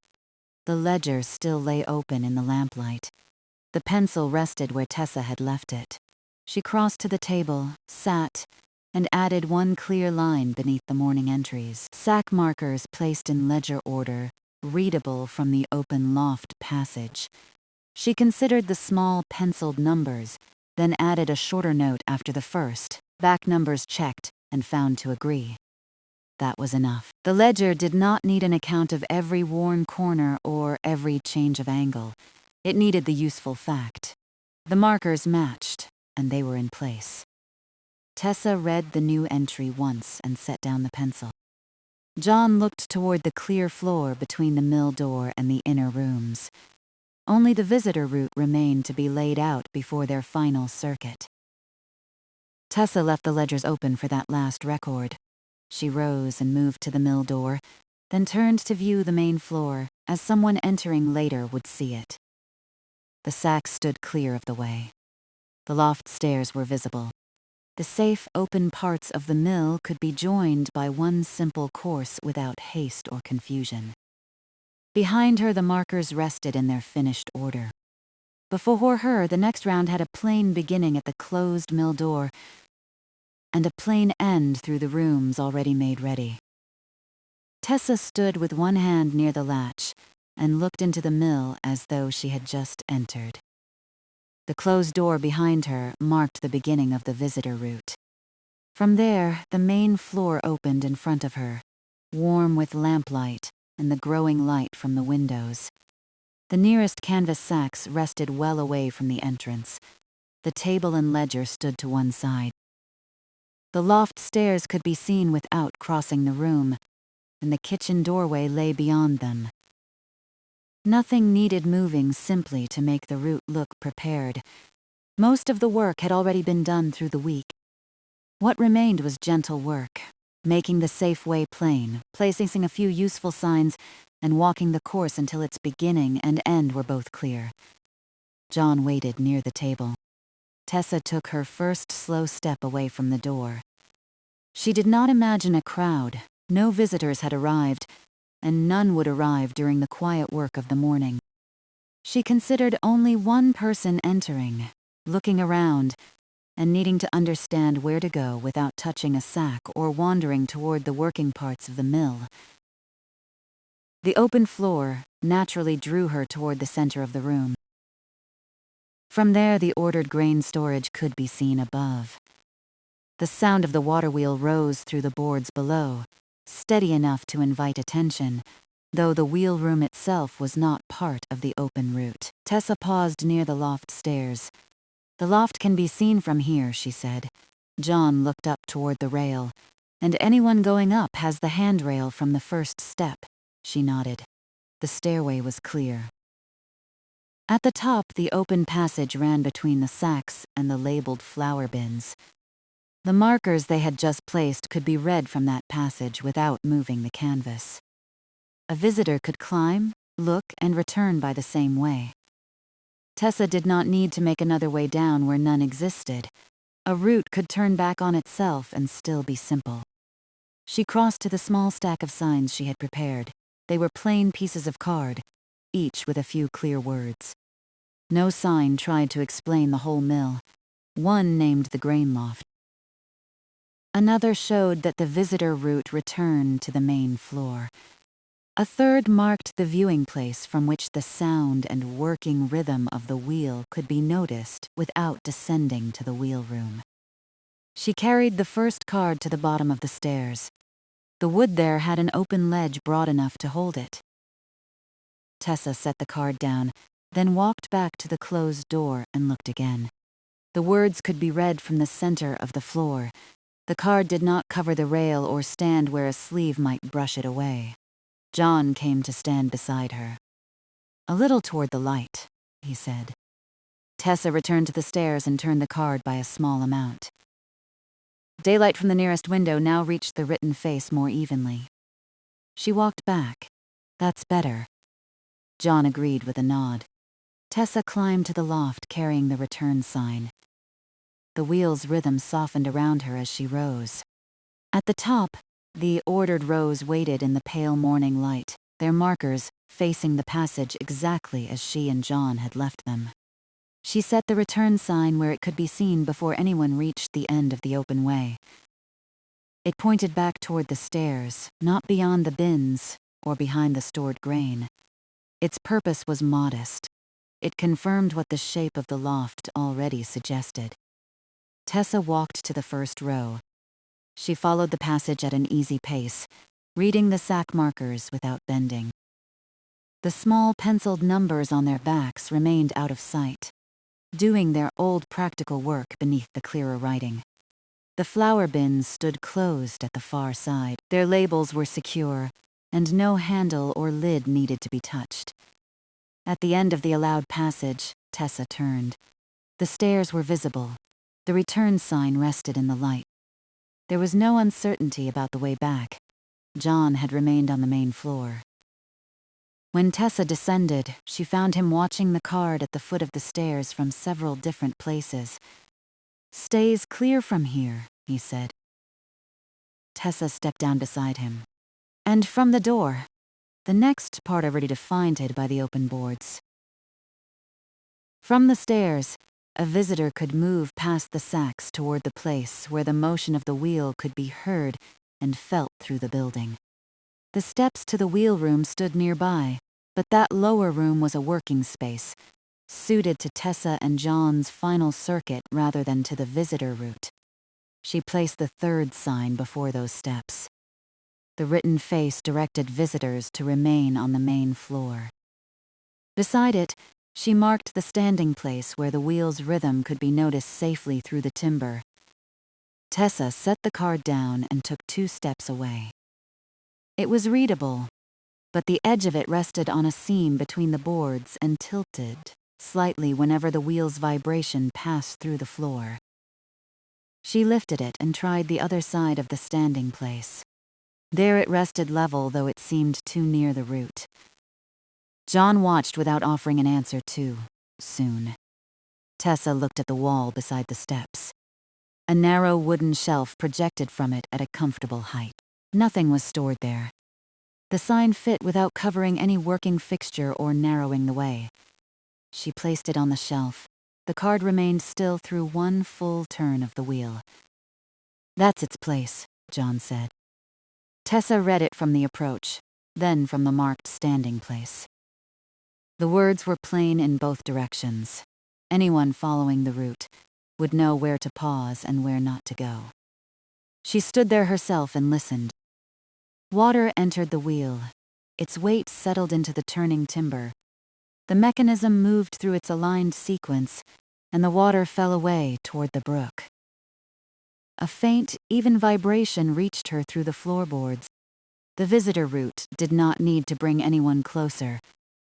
The ledger still lay open in the lamplight. The pencil rested where Tessa had left it. She crossed to the table, sat, and added one clear line beneath the morning entries. Sack markers placed in ledger order, readable from the open loft passage. She considered the small penciled numbers, then added a shorter note after the first, back numbers checked and found to agree. That was enough. The ledger did not need an account of every worn corner or every change of angle. It needed the useful fact. The markers matched, and they were in place. Tessa read the new entry once and set down the pencil. John looked toward the clear floor between the mill door and the inner rooms. Only the visitor route remained to be laid out before their final circuit. Tessa left the ledgers open for that last record. She rose and moved to the mill door, then turned to view the main floor, as someone entering later would see it. The sacks stood clear of the way. The loft stairs were visible. The safe, open parts of the mill could be joined by one simple course without haste or confusion. Behind her, the markers rested in their finished order. Before her, the next round had a plain beginning at the closed mill door and a plain end through the rooms already made ready. Tessa stood with one hand near the latch and looked into the mill as though she had just entered. The closed door behind her marked the beginning of the visitor route. From there, the main floor opened in front of her, warm with lamplight and the growing light from the windows. The nearest canvas sacks rested well away from the entrance. The table and ledger stood to one side. The loft stairs could be seen without crossing the room, and the kitchen doorway lay beyond them. Nothing needed moving simply to make the route look prepared. Most of the work had already been done through the week. What remained was gentle work, making the safe way plain, placing a few useful signs, and walking the course until its beginning and end were both clear. John waited near the table. Tessa took her first slow step away from the door. She did not imagine a crowd. No visitors had arrived, and none would arrive during the quiet work of the morning. She considered only one person entering, looking around, and needing to understand where to go without touching a sack or wandering toward the working parts of the mill. The open floor naturally drew her toward the center of the room. From there, the ordered grain storage could be seen above. The sound of the waterwheel rose through the boards below, steady enough to invite attention, though the wheel room itself was not part of the open route. Tessa paused near the loft stairs. "The loft can be seen from here," she said. John looked up toward the rail. "And anyone going up has the handrail from the first step." She nodded. The stairway was clear. At the top, the open passage ran between the sacks and the labeled flour bins. The markers they had just placed could be read from that passage without moving the canvas. A visitor could climb, look, and return by the same way. Tessa did not need to make another way down where none existed. A route could turn back on itself and still be simple. She crossed to the small stack of signs she had prepared. They were plain pieces of card, each with a few clear words. No sign tried to explain the whole mill. One named the grain loft. Another showed that the visitor route returned to the main floor. A third marked the viewing place from which the sound and working rhythm of the wheel could be noticed without descending to the wheel room. She carried the first card to the bottom of the stairs. The wood there had an open ledge broad enough to hold it. Tessa set the card down, then walked back to the closed door and looked again. The words could be read from the center of the floor. The card did not cover the rail or stand where a sleeve might brush it away. John came to stand beside her. "A little toward the light," he said. Tessa returned to the stairs and turned the card by a small amount. Daylight from the nearest window now reached the written face more evenly. She walked back. "That's better." John agreed with a nod. Tessa climbed to the loft carrying the return sign. The wheel's rhythm softened around her as she rose. At the top, the ordered rows waited in the pale morning light, their markers facing the passage exactly as she and John had left them. She set the return sign where it could be seen before anyone reached the end of the open way. It pointed back toward the stairs, not beyond the bins or behind the stored grain. Its purpose was modest. It confirmed what the shape of the loft already suggested. Tessa walked to the first row. She followed the passage at an easy pace, reading the sack markers without bending. The small penciled numbers on their backs remained out of sight, doing their old practical work beneath the clearer writing. The flour bins stood closed at the far side. Their labels were secure, and no handle or lid needed to be touched. At the end of the allowed passage, Tessa turned. The stairs were visible. The return sign rested in the light. There was no uncertainty about the way back. John had remained on the main floor. When Tessa descended, she found him watching the card at the foot of the stairs from several different places. "Stays clear from here," he said. Tessa stepped down beside him. "And from the door." the next part already defined by the open boards. From the stairs, a visitor could move past the sacks toward the place where the motion of the wheel could be heard and felt through the building. The steps to the wheel room stood nearby, but that lower room was a working space, suited to Tessa and John's final circuit rather than to the visitor route. She placed the third sign before those steps. The written face directed visitors to remain on the main floor. Beside it, she marked the standing place where the wheel's rhythm could be noticed safely through the timber. Tessa set the card down and took 2 steps away. It was readable, but the edge of it rested on a seam between the boards and tilted slightly whenever the wheel's vibration passed through the floor. She lifted it and tried the other side of the standing place. There it rested level, though it seemed too near the root. John watched without offering an answer too soon. Tessa looked at the wall beside the steps. A narrow wooden shelf projected from it at a comfortable height. Nothing was stored there. The sign fit without covering any working fixture or narrowing the way. She placed it on the shelf. The card remained still through 1 full turn of the wheel. "That's its place," John said. Tessa read it from the approach, then from the marked standing place. The words were plain in both directions. Anyone following the route would know where to pause and where not to go. She stood there herself and listened. Water entered the wheel. Its weight settled into the turning timber. The mechanism moved through its aligned sequence, and the water fell away toward the brook. A faint, even vibration reached her through the floorboards. The visitor route did not need to bring anyone closer.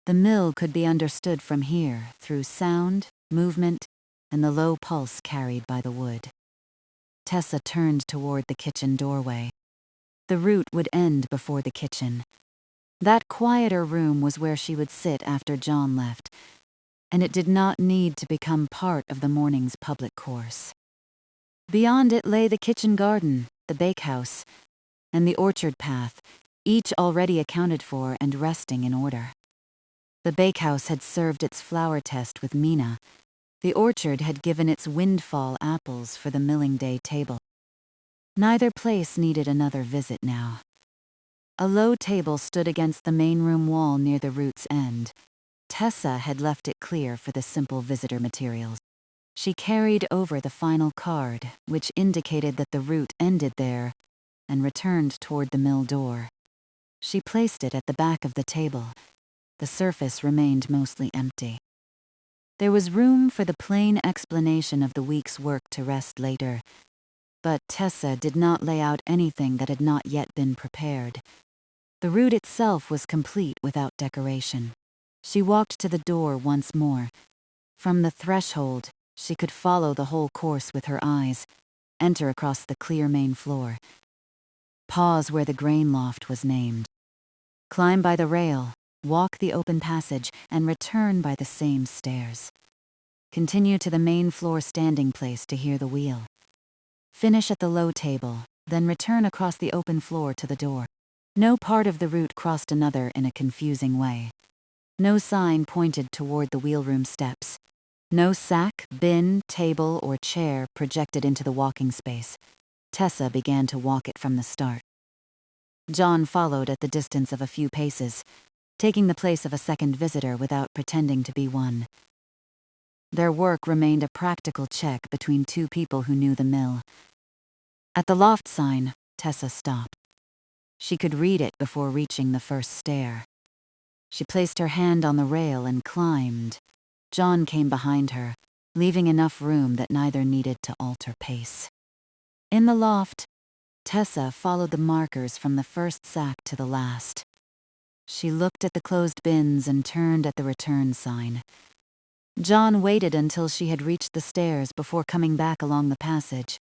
The mill could be understood from here through sound, movement, and the low pulse carried by the wood. Tessa turned toward the kitchen doorway. The route would end before the kitchen. That quieter room was where she would sit after John left, and it did not need to become part of the morning's public course. Beyond it lay the kitchen garden, the bakehouse, and the orchard path, each already accounted for and resting in order. The bakehouse had served its flour test with Mina. The orchard had given its windfall apples for the milling day table. Neither place needed another visit now. A low table stood against the main room wall near the route's end. Tessa had left it clear for the simple visitor materials. She carried over the final card, which indicated that the route ended there, and returned toward the mill door. She placed it at the back of the table. The surface remained mostly empty. There was room for the plain explanation of the week's work to rest later, but Tessa did not lay out anything that had not yet been prepared. The route itself was complete without decoration. She walked to the door once more. From the threshold, she could follow the whole course with her eyes, enter across the clear main floor, pause where the grain loft was named, climb by the rail, walk the open passage, and return by the same stairs. Continue to the main floor standing place to hear the wheel. Finish at the low table, then return across the open floor to the door. No part of the route crossed another in a confusing way. No sign pointed toward the wheelroom steps. No sack, bin, table, or chair projected into the walking space. Tessa began to walk it from the start. John followed at the distance of a few paces, taking the place of a second visitor without pretending to be one. Their work remained a practical check between 2 people who knew the mill. At the loft sign, Tessa stopped. She could read it before reaching the first stair. She placed her hand on the rail and climbed. John came behind her, leaving enough room that neither needed to alter pace. In the loft, Tessa followed the markers from the first sack to the last. She looked at the closed bins and turned at the return sign. John waited until she had reached the stairs before coming back along the passage.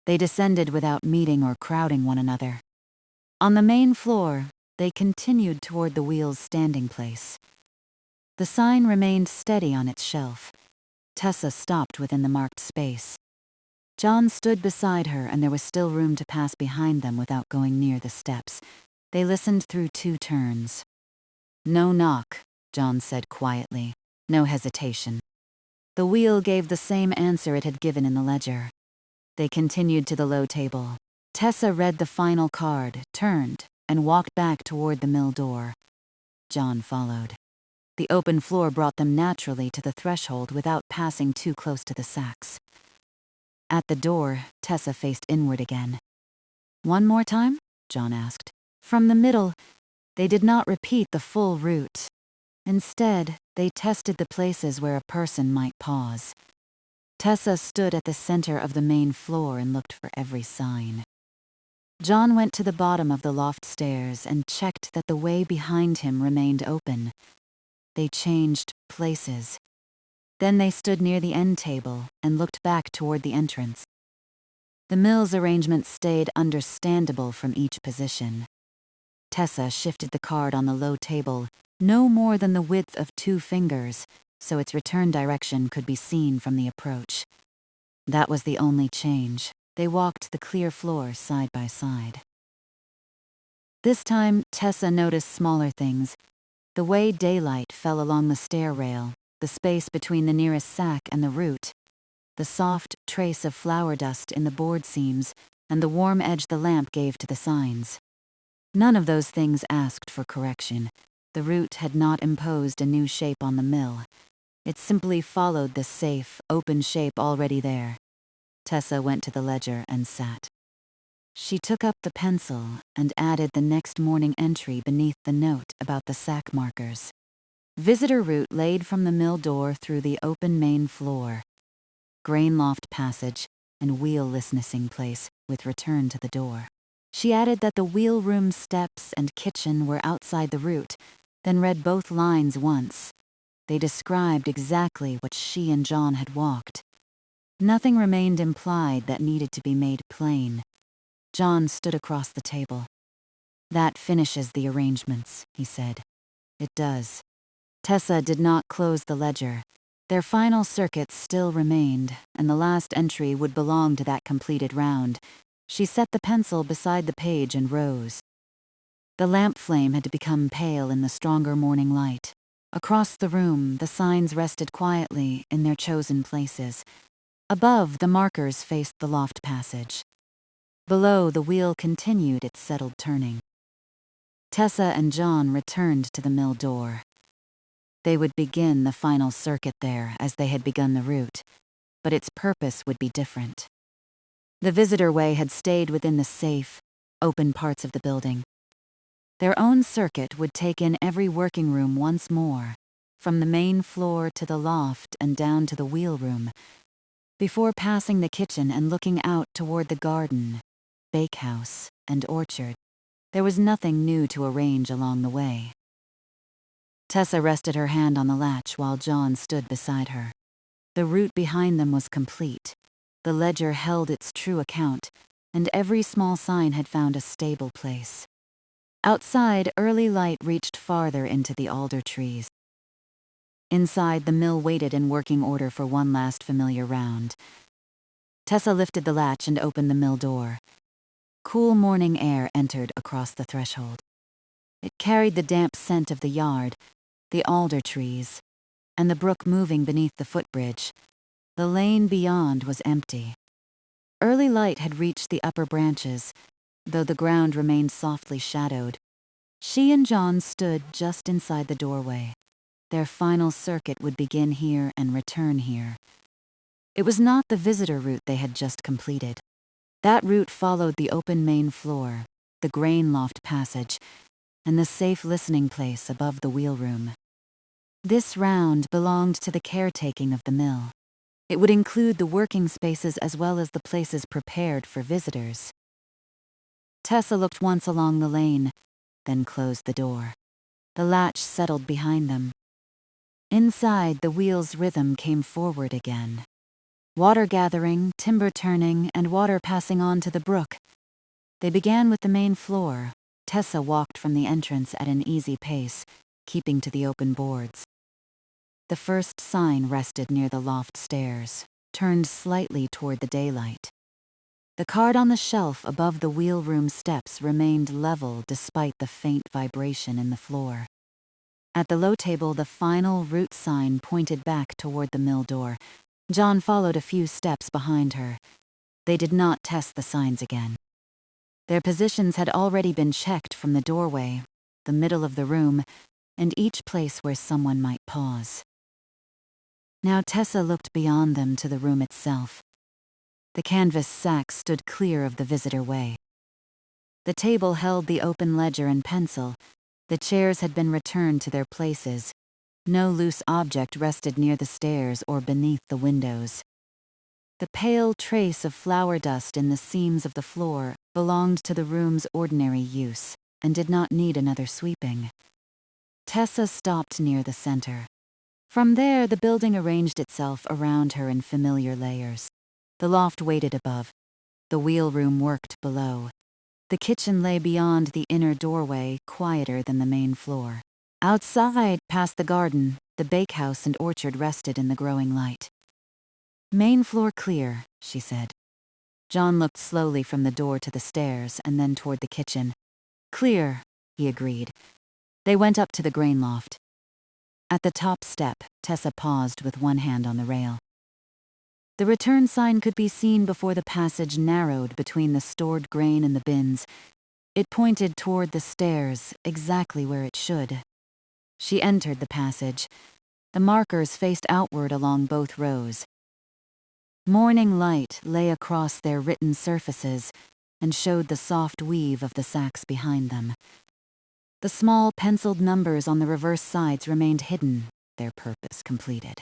They descended without meeting or crowding one another. On the main floor, they continued toward the wheel's standing place. The sign remained steady on its shelf. Tessa stopped within the marked space. John stood beside her, and there was still room to pass behind them without going near the steps. They listened through 2 turns. "No knock," John said quietly. No hesitation. The wheel gave the same answer it had given in the ledger. They continued to the low table. Tessa read the final card, turned, and walked back toward the mill door. John followed. The open floor brought them naturally to the threshold without passing too close to the sacks. At the door, Tessa faced inward again. "One more time?" John asked. From the middle, they did not repeat the full route. Instead, they tested the places where a person might pause. Tessa stood at the center of the main floor and looked for every sign. John went to the bottom of the loft stairs and checked that the way behind him remained open. They changed places. Then they stood near the end table and looked back toward the entrance. The mill's arrangement stayed understandable from each position. Tessa shifted the card on the low table, no more than the width of 2 fingers, so its return direction could be seen from the approach. That was the only change. They walked the clear floor side by side. This time, Tessa noticed smaller things. The way daylight fell along the stair rail, the space between the nearest sack and the root, the soft trace of flour dust in the board seams, and the warm edge the lamp gave to the signs. None of those things asked for correction. The root had not imposed a new shape on the mill. It simply followed the safe, open shape already there. Tessa went to the ledger and sat. She took up the pencil and added the next morning entry beneath the note about the sack markers. Visitor route laid from the mill door through the open main floor. Grain loft passage and wheel listening place with return to the door. She added that the wheel room steps and kitchen were outside the route, then read both lines once. They described exactly what she and John had walked. Nothing remained implied that needed to be made plain. John stood across the table. "That finishes the arrangements," he said. "It does." Tessa did not close the ledger. Their final circuits still remained, and the last entry would belong to that completed round. She set the pencil beside the page and rose. The lamp flame had become pale in the stronger morning light. Across the room, the signs rested quietly in their chosen places. Above, the markers faced the loft passage. Below, the wheel continued its settled turning. Tessa and John returned to the mill door. They would begin the final circuit there as they had begun the route, but its purpose would be different. The visitor way had stayed within the safe, open parts of the building. Their own circuit would take in every working room once more, from the main floor to the loft and down to the wheel room, before passing the kitchen and looking out toward the garden, bakehouse, and orchard. There was nothing new to arrange along the way. Tessa rested her hand on the latch while John stood beside her. The route behind them was complete. The ledger held its true account, and every small sign had found a stable place. Outside, early light reached farther into the alder trees. Inside, the mill waited in working order for one last familiar round. Tessa lifted the latch and opened the mill door. Cool morning air entered across the threshold. It carried the damp scent of the yard, the alder trees, and the brook moving beneath the footbridge. The lane beyond was empty. Early light had reached the upper branches, though the ground remained softly shadowed. She and John stood just inside the doorway. Their final circuit would begin here and return here. It was not the visitor route they had just completed. That route followed the open main floor, the grain loft passage, and the safe listening place above the wheel room. This round belonged to the caretaking of the mill. It would include the working spaces as well as the places prepared for visitors. Tessa looked once along the lane, then closed the door. The latch settled behind them. Inside, the wheel's rhythm came forward again. Water gathering, timber turning, and water passing on to the brook. They began with the main floor. Tessa walked from the entrance at an easy pace, keeping to the open boards. The first sign rested near the loft stairs, turned slightly toward the daylight. The card on the shelf above the wheelroom steps remained level despite the faint vibration in the floor. At the low table, the final route sign pointed back toward the mill door. John followed a few steps behind her. They did not test the signs again. Their positions had already been checked from the doorway, the middle of the room, and each place where someone might pause. Now Tessa looked beyond them to the room itself. The canvas sack stood clear of the visitor way. The table held the open ledger and pencil. The chairs had been returned to their places. No loose object rested near the stairs or beneath the windows. The pale trace of flour dust in the seams of the floor belonged to the room's ordinary use and did not need another sweeping. Tessa stopped near the center. From there, the building arranged itself around her in familiar layers. The loft waited above. The wheelroom worked below. The kitchen lay beyond the inner doorway, quieter than the main floor. Outside, past the garden, the bakehouse and orchard rested in the growing light. "Main floor clear," she said. John looked slowly from the door to the stairs and then toward the kitchen. "Clear," he agreed. They went up to the grain loft. At the top step, Tessa paused with one hand on the rail. The return sign could be seen before the passage narrowed between the stored grain and the bins. It pointed toward the stairs, exactly where it should. She entered the passage. The markers faced outward along both rows. Morning light lay across their written surfaces and showed the soft weave of the sacks behind them. The small penciled numbers on the reverse sides remained hidden, their purpose completed.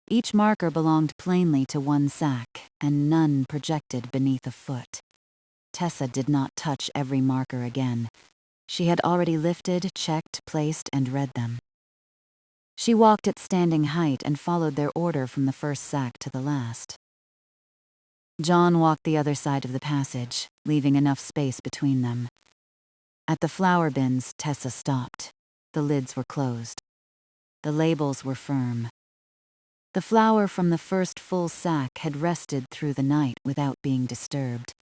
Each marker belonged plainly to one sack, and none projected beneath a foot. Tessa did not touch every marker again. She had already lifted, checked, placed, and read them. She walked at standing height and followed their order from the first sack to the last. John walked the other side of the passage, leaving enough space between them. At the flour bins, Tessa stopped. The lids were closed. The labels were firm. The flour from the first full sack had rested through the night without being disturbed.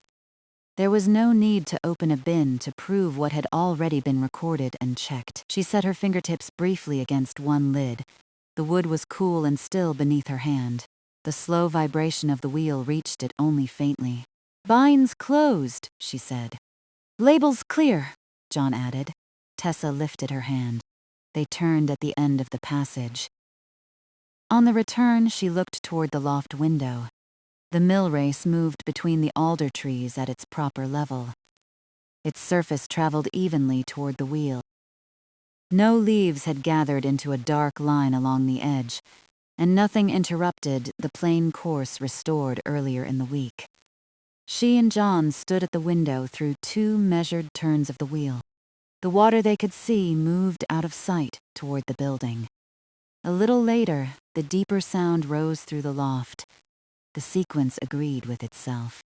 There was no need to open a bin to prove what had already been recorded and checked. She set her fingertips briefly against one lid. The wood was cool and still beneath her hand. The slow vibration of the wheel reached it only faintly. "Bines closed," she said. "Labels clear," John added. Tessa lifted her hand. They turned at the end of the passage. On the return, she looked toward the loft window. The mill race moved between the alder trees at its proper level. Its surface traveled evenly toward the wheel. No leaves had gathered into a dark line along the edge, and nothing interrupted the plain course restored earlier in the week. She and John stood at the window through 2 measured turns of the wheel. The water they could see moved out of sight toward the building. A little later, the deeper sound rose through the loft. The sequence agreed with itself.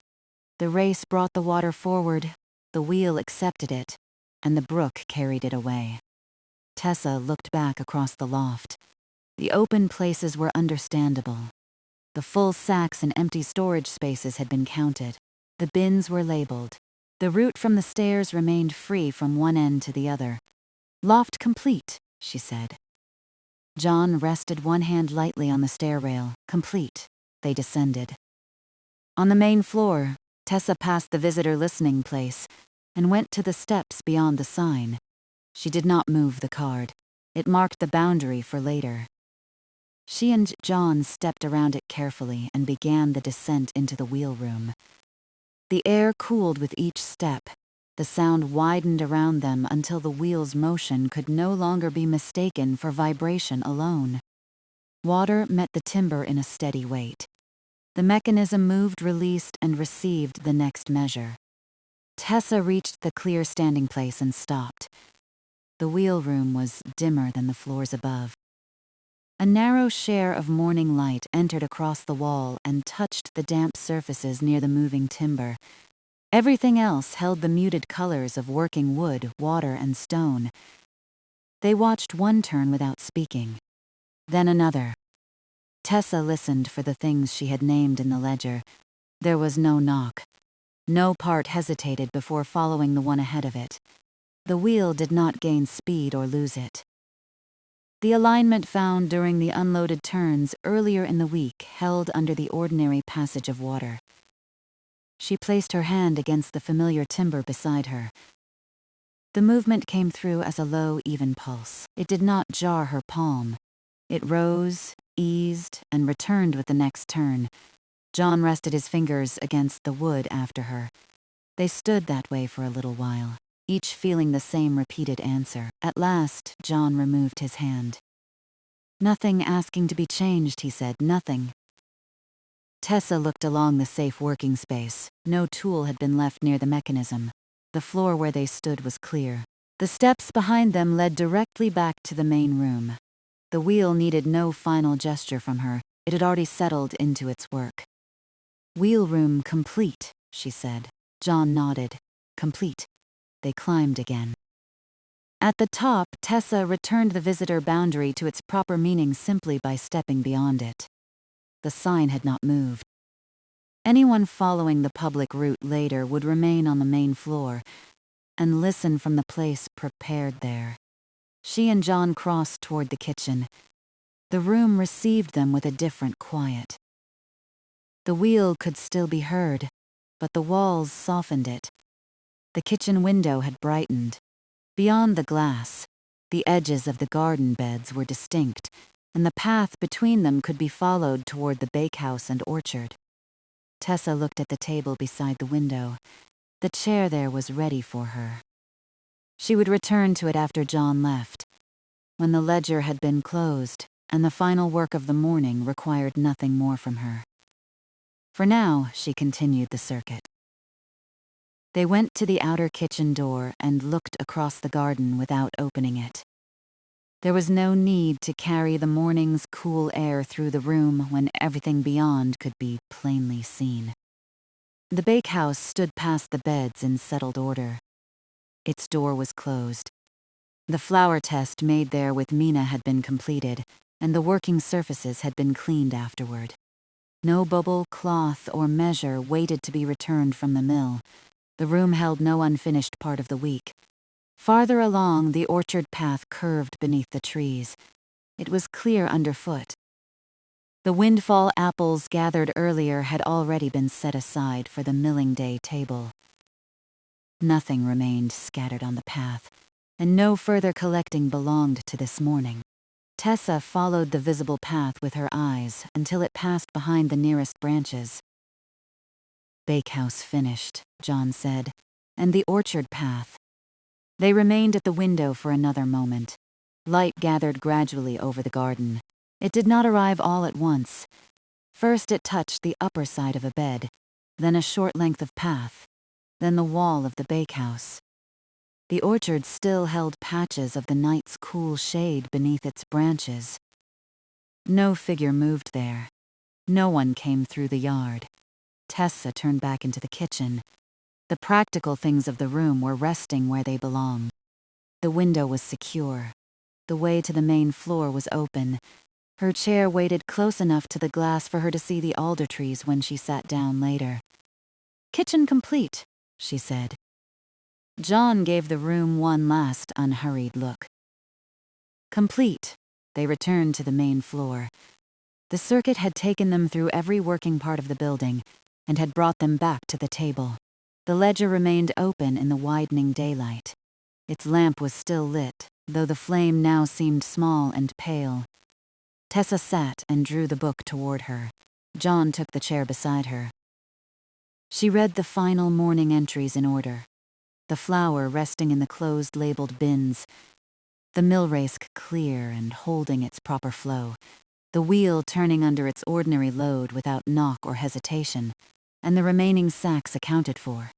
The race brought the water forward, the wheel accepted it, and the brook carried it away. Tessa looked back across the loft. The open places were understandable. The full sacks and empty storage spaces had been counted. The bins were labeled. The route from the stairs remained free from one end to the other. "Loft complete," she said. John rested one hand lightly on the stair rail. Complete. They descended. On the main floor, Tessa passed the visitor listening place and went to the steps beyond the sign. She did not move the card. It marked the boundary for later. She and John stepped around it carefully and began the descent into the wheelroom. The air cooled with each step. The sound widened around them until the wheel's motion could no longer be mistaken for vibration alone. Water met the timber in a steady weight. The mechanism moved, released, and received the next measure. Tessa reached the clear standing place and stopped. The wheelroom was dimmer than the floors above. A narrow share of morning light entered across the wall and touched the damp surfaces near the moving timber. Everything else held the muted colors of working wood, water, and stone. They watched one turn without speaking, then another. Tessa listened for the things she had named in the ledger. There was no knock. No part hesitated before following the one ahead of it. The wheel did not gain speed or lose it. The alignment found during the unloaded turns earlier in the week held under the ordinary passage of water. She placed her hand against the familiar timber beside her. The movement came through as a low, even pulse. It did not jar her palm. It rose, eased, and returned with the next turn. John rested his fingers against the wood after her. They stood that way for a little while, each feeling the same repeated answer. At last, John removed his hand. "Nothing asking to be changed," he said, "nothing." Tessa looked along the safe working space. No tool had been left near the mechanism. The floor where they stood was clear. The steps behind them led directly back to the main room. The wheel needed no final gesture from her. It had already settled into its work. "Wheel room complete," she said. John nodded. "Complete." They climbed again. At the top, Tessa returned the visitor boundary to its proper meaning simply by stepping beyond it. The sign had not moved. Anyone following the public route later would remain on the main floor and listen from the place prepared there. She and John crossed toward the kitchen. The room received them with a different quiet. The wheel could still be heard, but the walls softened it. The kitchen window had brightened. Beyond the glass, the edges of the garden beds were distinct, and the path between them could be followed toward the bakehouse and orchard. Tessa looked at the table beside the window. The chair there was ready for her. She would return to it after John left, when the ledger had been closed and the final work of the morning required nothing more from her. For now, she continued the circuit. They went to the outer kitchen door and looked across the garden without opening it. There was no need to carry the morning's cool air through the room when everything beyond could be plainly seen. The bakehouse stood past the beds in settled order. Its door was closed. The flour test made there with Mina had been completed, and the working surfaces had been cleaned afterward. No bubble, cloth, or measure waited to be returned from the mill. The room held no unfinished part of the week. Farther along, the orchard path curved beneath the trees. It was clear underfoot. The windfall apples gathered earlier had already been set aside for the milling day table. Nothing remained scattered on the path, and no further collecting belonged to this morning. Tessa followed the visible path with her eyes until it passed behind the nearest branches. "Bakehouse finished," John said, "and the orchard path." They remained at the window for another moment. Light gathered gradually over the garden. It did not arrive all at once. First it touched the upper side of a bed, then a short length of path, then the wall of the bakehouse. The orchard still held patches of the night's cool shade beneath its branches. No figure moved there. No one came through the yard. Tessa turned back into the kitchen. The practical things of the room were resting where they belonged. The window was secure. The way to the main floor was open. Her chair waited close enough to the glass for her to see the alder trees when she sat down later. "Kitchen complete," she said. John gave the room one last unhurried look. Complete, they returned to the main floor. The circuit had taken them through every working part of the building and had brought them back to the table. The ledger remained open in the widening daylight. Its lamp was still lit, though the flame now seemed small and pale. Tessa sat and drew the book toward her. John took the chair beside her. She read the final morning entries in order. The flour resting in the closed labeled bins, the mill race clear and holding its proper flow, the wheel turning under its ordinary load without knock or hesitation, and the remaining sacks accounted for.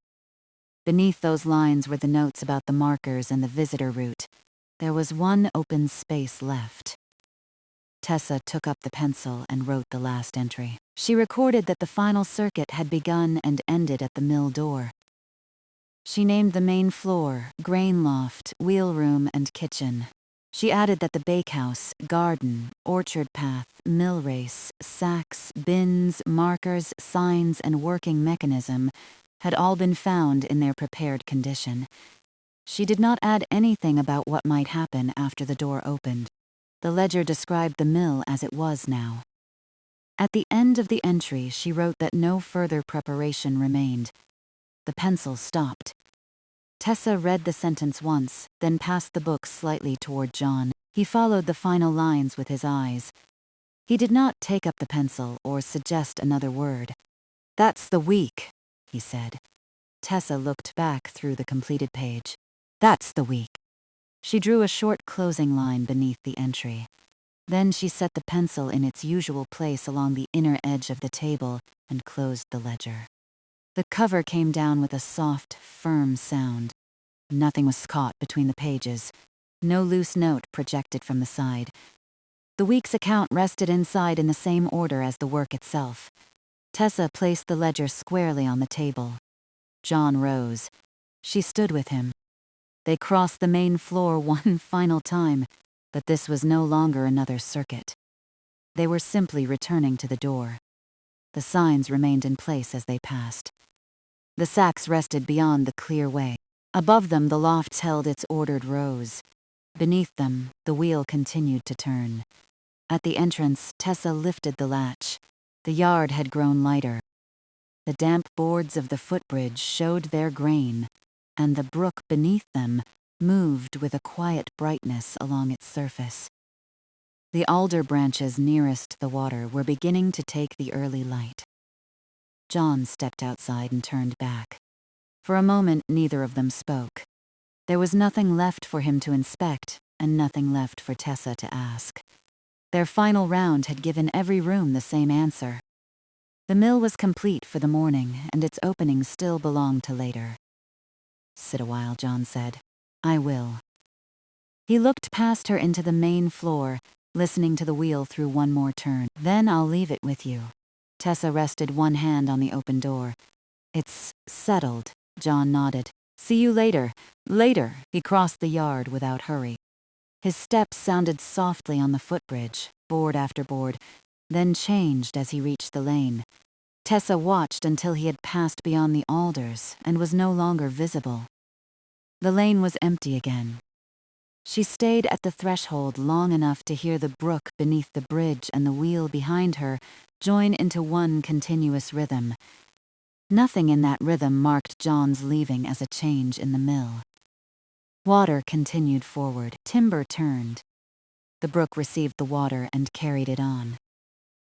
Beneath those lines were the notes about the markers and the visitor route. There was one open space left. Tessa took up the pencil and wrote the last entry. She recorded that the final circuit had begun and ended at the mill door. She named the main floor, grain loft, wheel room, and kitchen. She added that the bakehouse, garden, orchard path, mill race, sacks, bins, markers, signs, and working mechanism had all been found in their prepared condition. She did not add anything about what might happen after the door opened. The ledger described the mill as it was now. At the end of the entry, she wrote that no further preparation remained. The pencil stopped. Tessa read the sentence once, then passed the book slightly toward John. He followed the final lines with his eyes. He did not take up the pencil or suggest another word. "That's the week," he said. Tessa looked back through the completed page. "That's the week." She drew a short closing line beneath the entry. Then she set the pencil in its usual place along the inner edge of the table and closed the ledger. The cover came down with a soft, firm sound. Nothing was caught between the pages. No loose note projected from the side. The week's account rested inside in the same order as the work itself. Tessa placed the ledger squarely on the table. John rose. She stood with him. They crossed the main floor one final time, but this was no longer another circuit. They were simply returning to the door. The signs remained in place as they passed. The sacks rested beyond the clear way. Above them, the lofts held its ordered rows. Beneath them, the wheel continued to turn. At the entrance, Tessa lifted the latch. The yard had grown lighter. The damp boards of the footbridge showed their grain, and the brook beneath them moved with a quiet brightness along its surface. The alder branches nearest the water were beginning to take the early light. John stepped outside and turned back. For a moment, neither of them spoke. There was nothing left for him to inspect, and nothing left for Tessa to ask. Their final round had given every room the same answer. The mill was complete for the morning, and its opening still belonged to later. "Sit a while," John said. "I will." He looked past her into the main floor, listening to the wheel through one more turn. "Then I'll leave it with you." Tessa rested one hand on the open door. "It's settled," John nodded. "See you later." Later, he crossed the yard without hurry. His steps sounded softly on the footbridge, board after board, then changed as he reached the lane. Tessa watched until he had passed beyond the alders and was no longer visible. The lane was empty again. She stayed at the threshold long enough to hear the brook beneath the bridge and the wheel behind her join into one continuous rhythm. Nothing in that rhythm marked John's leaving as a change in the mill. Water continued forward. Timber turned. The brook received the water and carried it on.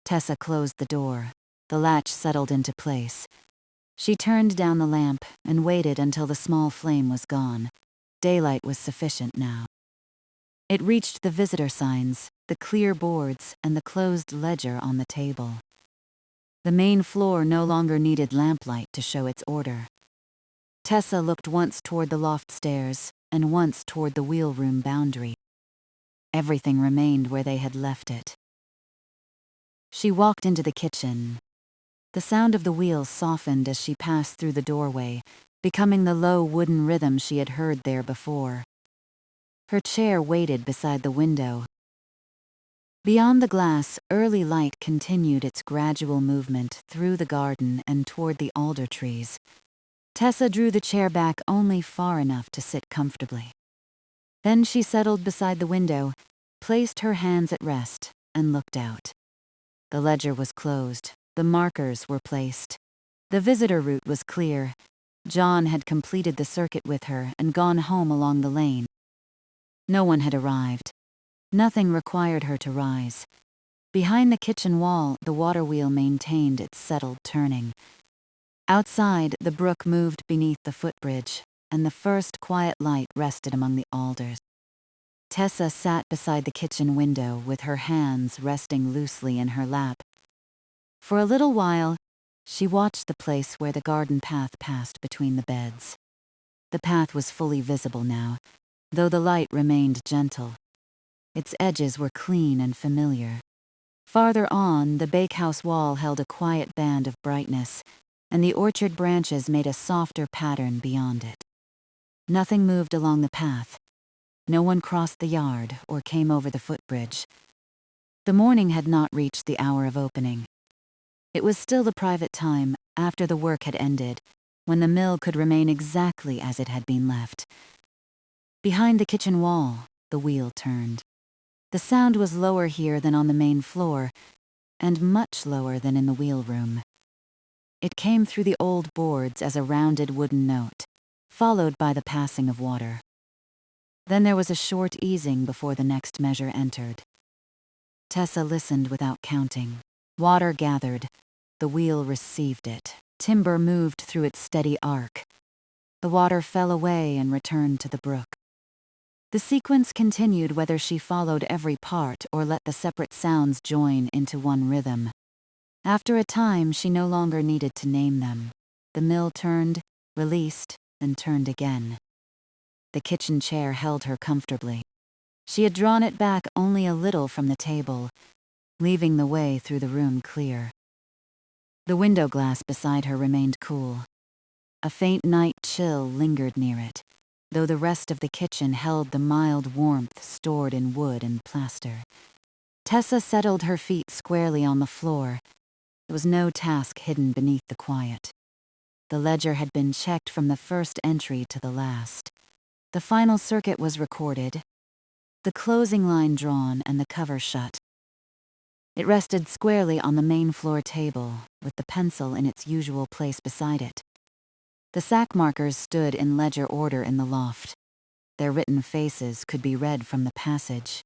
Tessa closed the door. The latch settled into place. She turned down the lamp and waited until the small flame was gone. Daylight was sufficient now. It reached the visitor signs, the clear boards, and the closed ledger on the table. The main floor no longer needed lamplight to show its order. Tessa looked once toward the loft stairs and once toward the wheelroom boundary. Everything remained where they had left it. She walked into the kitchen. The sound of the wheel softened as she passed through the doorway, becoming the low wooden rhythm she had heard there before. Her chair waited beside the window. Beyond the glass, early light continued its gradual movement through the garden and toward the alder trees. Tessa drew the chair back only far enough to sit comfortably. Then she settled beside the window, placed her hands at rest, and looked out. The ledger was closed. The markers were placed. The visitor route was clear. John had completed the circuit with her and gone home along the lane. No one had arrived. Nothing required her to rise. Behind the kitchen wall, the waterwheel maintained its settled turning. Outside, the brook moved beneath the footbridge, and the first quiet light rested among the alders. Tessa sat beside the kitchen window with her hands resting loosely in her lap. For a little while, she watched the place where the garden path passed between the beds. The path was fully visible now, though the light remained gentle. Its edges were clean and familiar. Farther on, the bakehouse wall held a quiet band of brightness, and the orchard branches made a softer pattern beyond it. Nothing moved along the path. No one crossed the yard or came over the footbridge. The morning had not reached the hour of opening. It was still the private time, after the work had ended, when the mill could remain exactly as it had been left. Behind the kitchen wall, the wheel turned. The sound was lower here than on the main floor, and much lower than in the wheel room. It came through the old boards as a rounded wooden note, followed by the passing of water. Then there was a short easing before the next measure entered. Tessa listened without counting. Water gathered. The wheel received it. Timber moved through its steady arc. The water fell away and returned to the brook. The sequence continued whether she followed every part or let the separate sounds join into one rhythm. After a time, she no longer needed to name them. The mill turned, released, and turned again. The kitchen chair held her comfortably. She had drawn it back only a little from the table, leaving the way through the room clear. The window glass beside her remained cool. A faint night chill lingered near it, though the rest of the kitchen held the mild warmth stored in wood and plaster. Tessa settled her feet squarely on the floor. There was no task hidden beneath the quiet. The ledger had been checked from the first entry to the last. The final circuit was recorded, the closing line drawn and the cover shut. It rested squarely on the main floor table, with the pencil in its usual place beside it. The sack markers stood in ledger order in the loft. Their written faces could be read from the passage.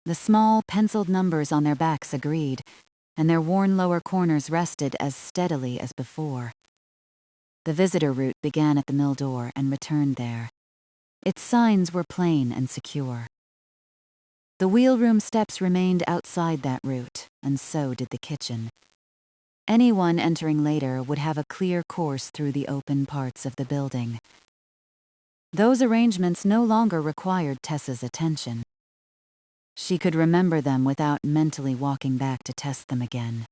The small, penciled numbers on their backs agreed, and their worn lower corners rested as steadily as before. The visitor route began at the mill door and returned there. Its signs were plain and secure. The wheelroom steps remained outside that route, and so did the kitchen. Anyone entering later would have a clear course through the open parts of the building. Those arrangements no longer required Tessa's attention. She could remember them without mentally walking back to test them again.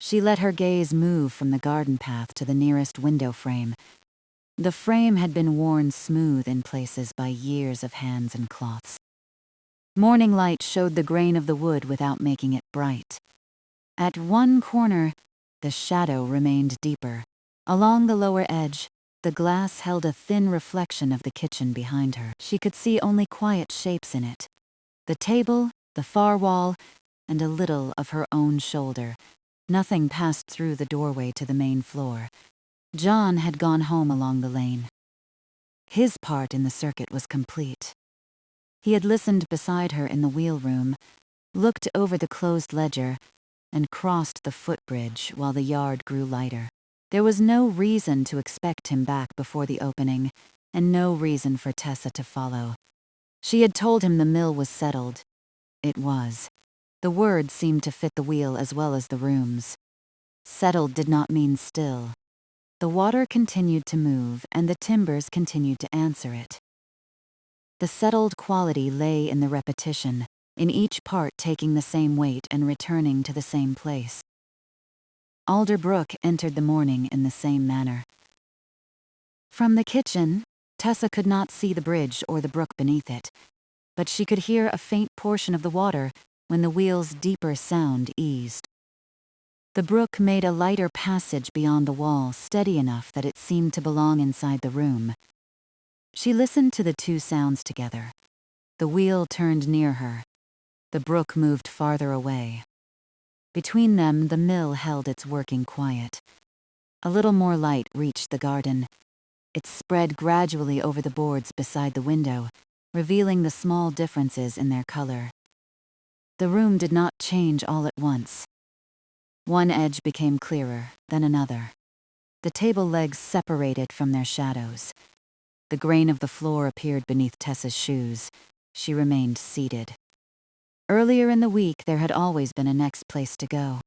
She let her gaze move from the garden path to the nearest window frame. The frame had been worn smooth in places by years of hands and cloths. Morning light showed the grain of the wood without making it bright. At one corner, the shadow remained deeper. Along the lower edge, the glass held a thin reflection of the kitchen behind her. She could see only quiet shapes in it. The table, the far wall, and a little of her own shoulder. Nothing passed through the doorway to the main floor. John had gone home along the lane. His part in the circuit was complete. He had listened beside her in the wheel room, looked over the closed ledger, and crossed the footbridge while the yard grew lighter. There was no reason to expect him back before the opening, and no reason for Tessa to follow. She had told him the mill was settled. It was. The word seemed to fit the wheel as well as the rooms. Settled did not mean still. The water continued to move, and the timbers continued to answer it. The settled quality lay in the repetition, in each part taking the same weight and returning to the same place. Alder Brook entered the morning in the same manner. From the kitchen, Tessa could not see the bridge or the brook beneath it, but she could hear a faint portion of the water when the wheel's deeper sound eased. The brook made a lighter passage beyond the wall, steady enough that it seemed to belong inside the room. She listened to the two sounds together. The wheel turned near her. The brook moved farther away. Between them, the mill held its working quiet. A little more light reached the garden. It spread gradually over the boards beside the window, revealing the small differences in their color. The room did not change all at once. One edge became clearer, then another. The table legs separated from their shadows. The grain of the floor appeared beneath Tessa's shoes. She remained seated. Earlier in the week, there had always been a next place to go.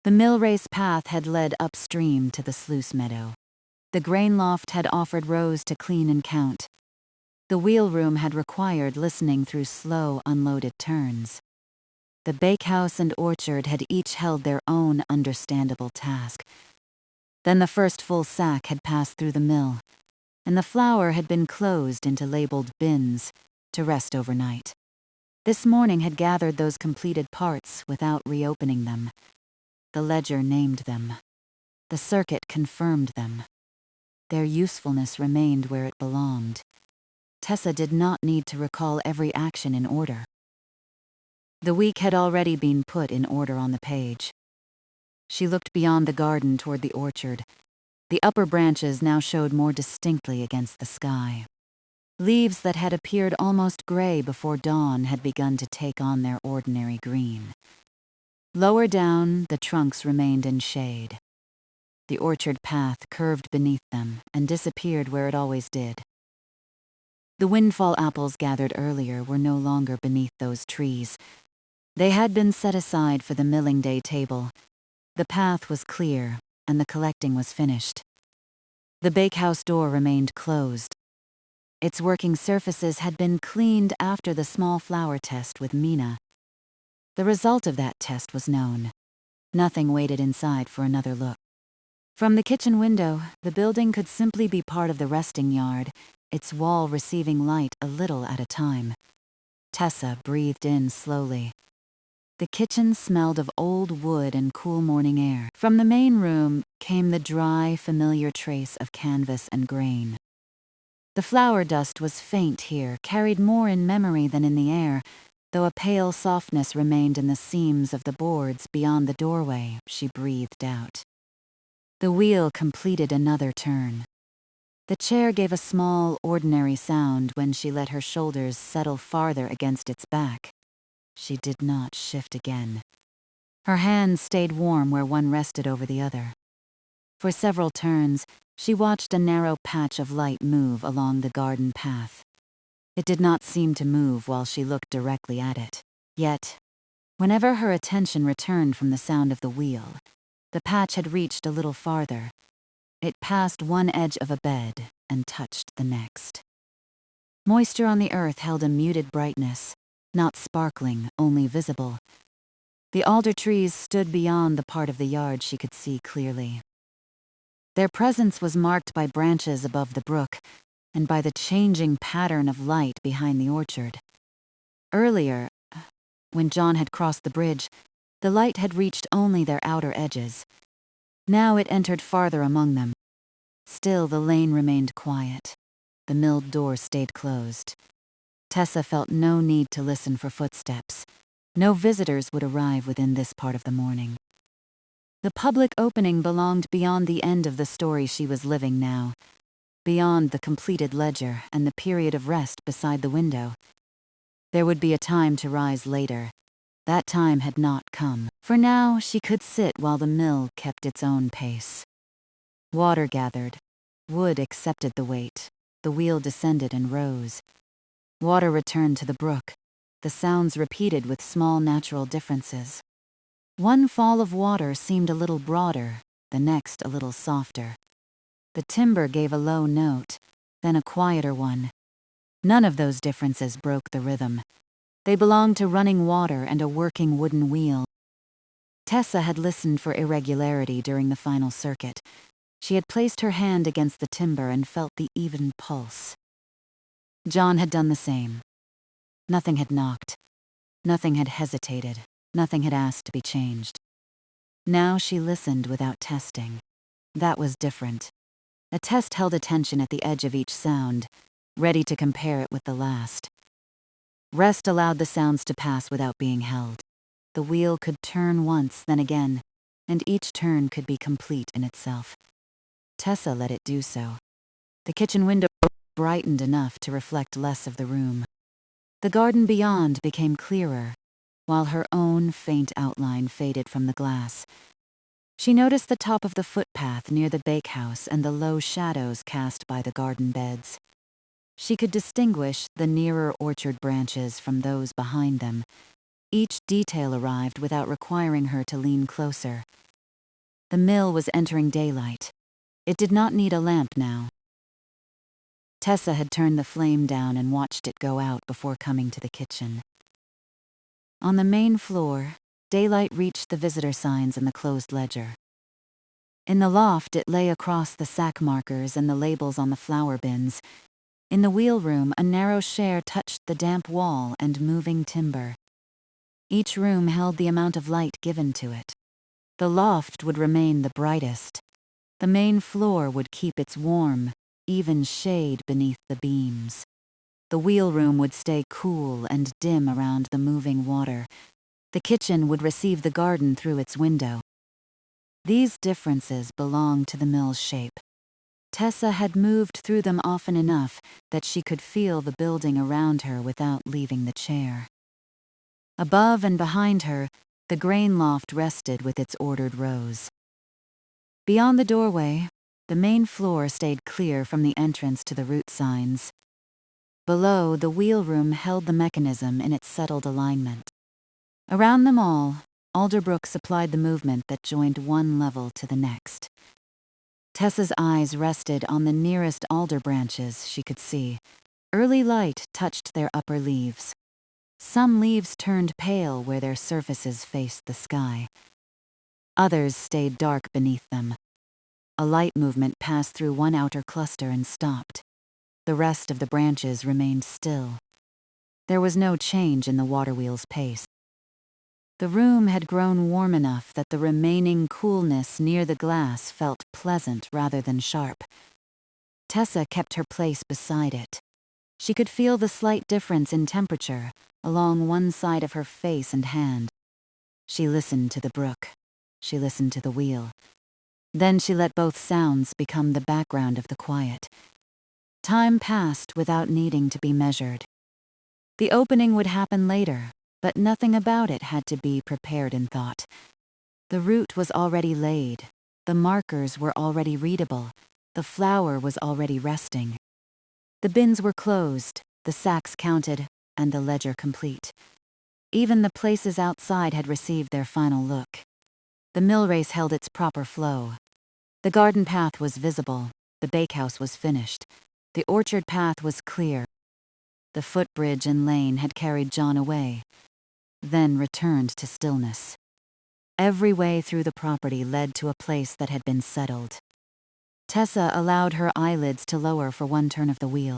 The mill race path had led upstream to the sluice meadow. The grain loft had offered rows to clean and count. The wheel room had required listening through slow, unloaded turns. The bakehouse and orchard had each held their own understandable task. Then the first full sack had passed through the mill, and the flour had been closed into labeled bins to rest overnight. This morning had gathered those completed parts without reopening them. The ledger named them. The circuit confirmed them. Their usefulness remained where it belonged. Tessa did not need to recall every action in order. The week had already been put in order on the page. She looked beyond the garden toward the orchard. The upper branches now showed more distinctly against the sky. Leaves that had appeared almost gray before dawn had begun to take on their ordinary green. Lower down, the trunks remained in shade. The orchard path curved beneath them and disappeared where it always did. The windfall apples gathered earlier were no longer beneath those trees. They had been set aside for the milling day table. The path was clear, and the collecting was finished. The bakehouse door remained closed. Its working surfaces had been cleaned after the small flour test with Mina. The result of that test was known. Nothing waited inside for another look. From the kitchen window, the building could simply be part of the resting yard, its wall receiving light a little at a time. Tessa breathed in slowly. The kitchen smelled of old wood and cool morning air. From the main room came the dry, familiar trace of canvas and grain. The flour dust was faint here, carried more in memory than in the air, though a pale softness remained in the seams of the boards beyond the doorway, she breathed out. The wheel completed another turn. The chair gave a small, ordinary sound when she let her shoulders settle farther against its back. She did not shift again. Her hands stayed warm where one rested over the other. For several turns, she watched a narrow patch of light move along the garden path. It did not seem to move while she looked directly at it. Yet, whenever her attention returned from the sound of the wheel, the patch had reached a little farther. It passed one edge of a bed and touched the next. Moisture on the earth held a muted brightness, not sparkling, only visible. The alder trees stood beyond the part of the yard she could see clearly. Their presence was marked by branches above the brook and by the changing pattern of light behind the orchard. Earlier, when John had crossed the bridge, the light had reached only their outer edges. Now it entered farther among them. Still, the lane remained quiet. The milled door stayed closed. Tessa felt no need to listen for footsteps. No visitors would arrive within this part of the morning. The public opening belonged beyond the end of the story she was living now, beyond the completed ledger and the period of rest beside the window. There would be a time to rise later. That time had not come. For now, she could sit while the mill kept its own pace. Water gathered. Wood accepted the weight. The wheel descended and rose. Water returned to the brook. The sounds repeated with small natural differences. One fall of water seemed a little broader, the next a little softer. The timber gave a low note, then a quieter one. None of those differences broke the rhythm. They belonged to running water and a working wooden wheel. Tessa had listened for irregularity during the final circuit. She had placed her hand against the timber and felt the even pulse. John had done the same. Nothing had knocked. Nothing had hesitated. Nothing had asked to be changed. Now she listened without testing. That was different. A test held attention at the edge of each sound, ready to compare it with the last. Rest allowed the sounds to pass without being held. The wheel could turn once, then again, and each turn could be complete in itself. Tessa let it do so. The kitchen window brightened enough to reflect less of the room. The garden beyond became clearer, while her own faint outline faded from the glass. She noticed the top of the footpath near the bakehouse and the low shadows cast by the garden beds. She could distinguish the nearer orchard branches from those behind them. Each detail arrived without requiring her to lean closer. The mill was entering daylight. It did not need a lamp now. Tessa had turned the flame down and watched it go out before coming to the kitchen. On the main floor, daylight reached the visitor signs and the closed ledger. In the loft, it lay across the sack markers and the labels on the flour bins. In the wheel room, a narrow share touched the damp wall and moving timber. Each room held the amount of light given to it. The loft would remain the brightest, The main floor would keep its warm, even shade beneath the beams. The wheel room would stay cool and dim around the moving water. The kitchen would receive the garden through its window. These differences belonged to the mill's shape. Tessa had moved through them often enough that she could feel the building around her without leaving the chair. Above and behind her, the grain loft rested with its ordered rows. Beyond the doorway, the main floor stayed clear from the entrance to the root signs. Below, the wheel room held the mechanism in its settled alignment. Around them all, Alder Brook supplied the movement that joined one level to the next. Tessa's eyes rested on the nearest alder branches she could see. Early light touched their upper leaves. Some leaves turned pale where their surfaces faced the sky. Others stayed dark beneath them. A light movement passed through one outer cluster and stopped. The rest of the branches remained still. There was no change in the waterwheel's pace. The room had grown warm enough that the remaining coolness near the glass felt pleasant rather than sharp. Tessa kept her place beside it. She could feel the slight difference in temperature along one side of her face and hand. She listened to the brook. She listened to the wheel. Then she let both sounds become the background of the quiet. Time passed without needing to be measured. The opening would happen later, but nothing about it had to be prepared in thought. The root was already laid. The markers were already readable. The flower was already resting. The bins were closed, the sacks counted, and the ledger complete. Even the places outside had received their final look. The mill race held its proper flow. The garden path was visible. The bakehouse was finished. The orchard path was clear. The footbridge and lane had carried John away, then returned to stillness. Every way through the property led to a place that had been settled. Tessa allowed her eyelids to lower for one turn of the wheel.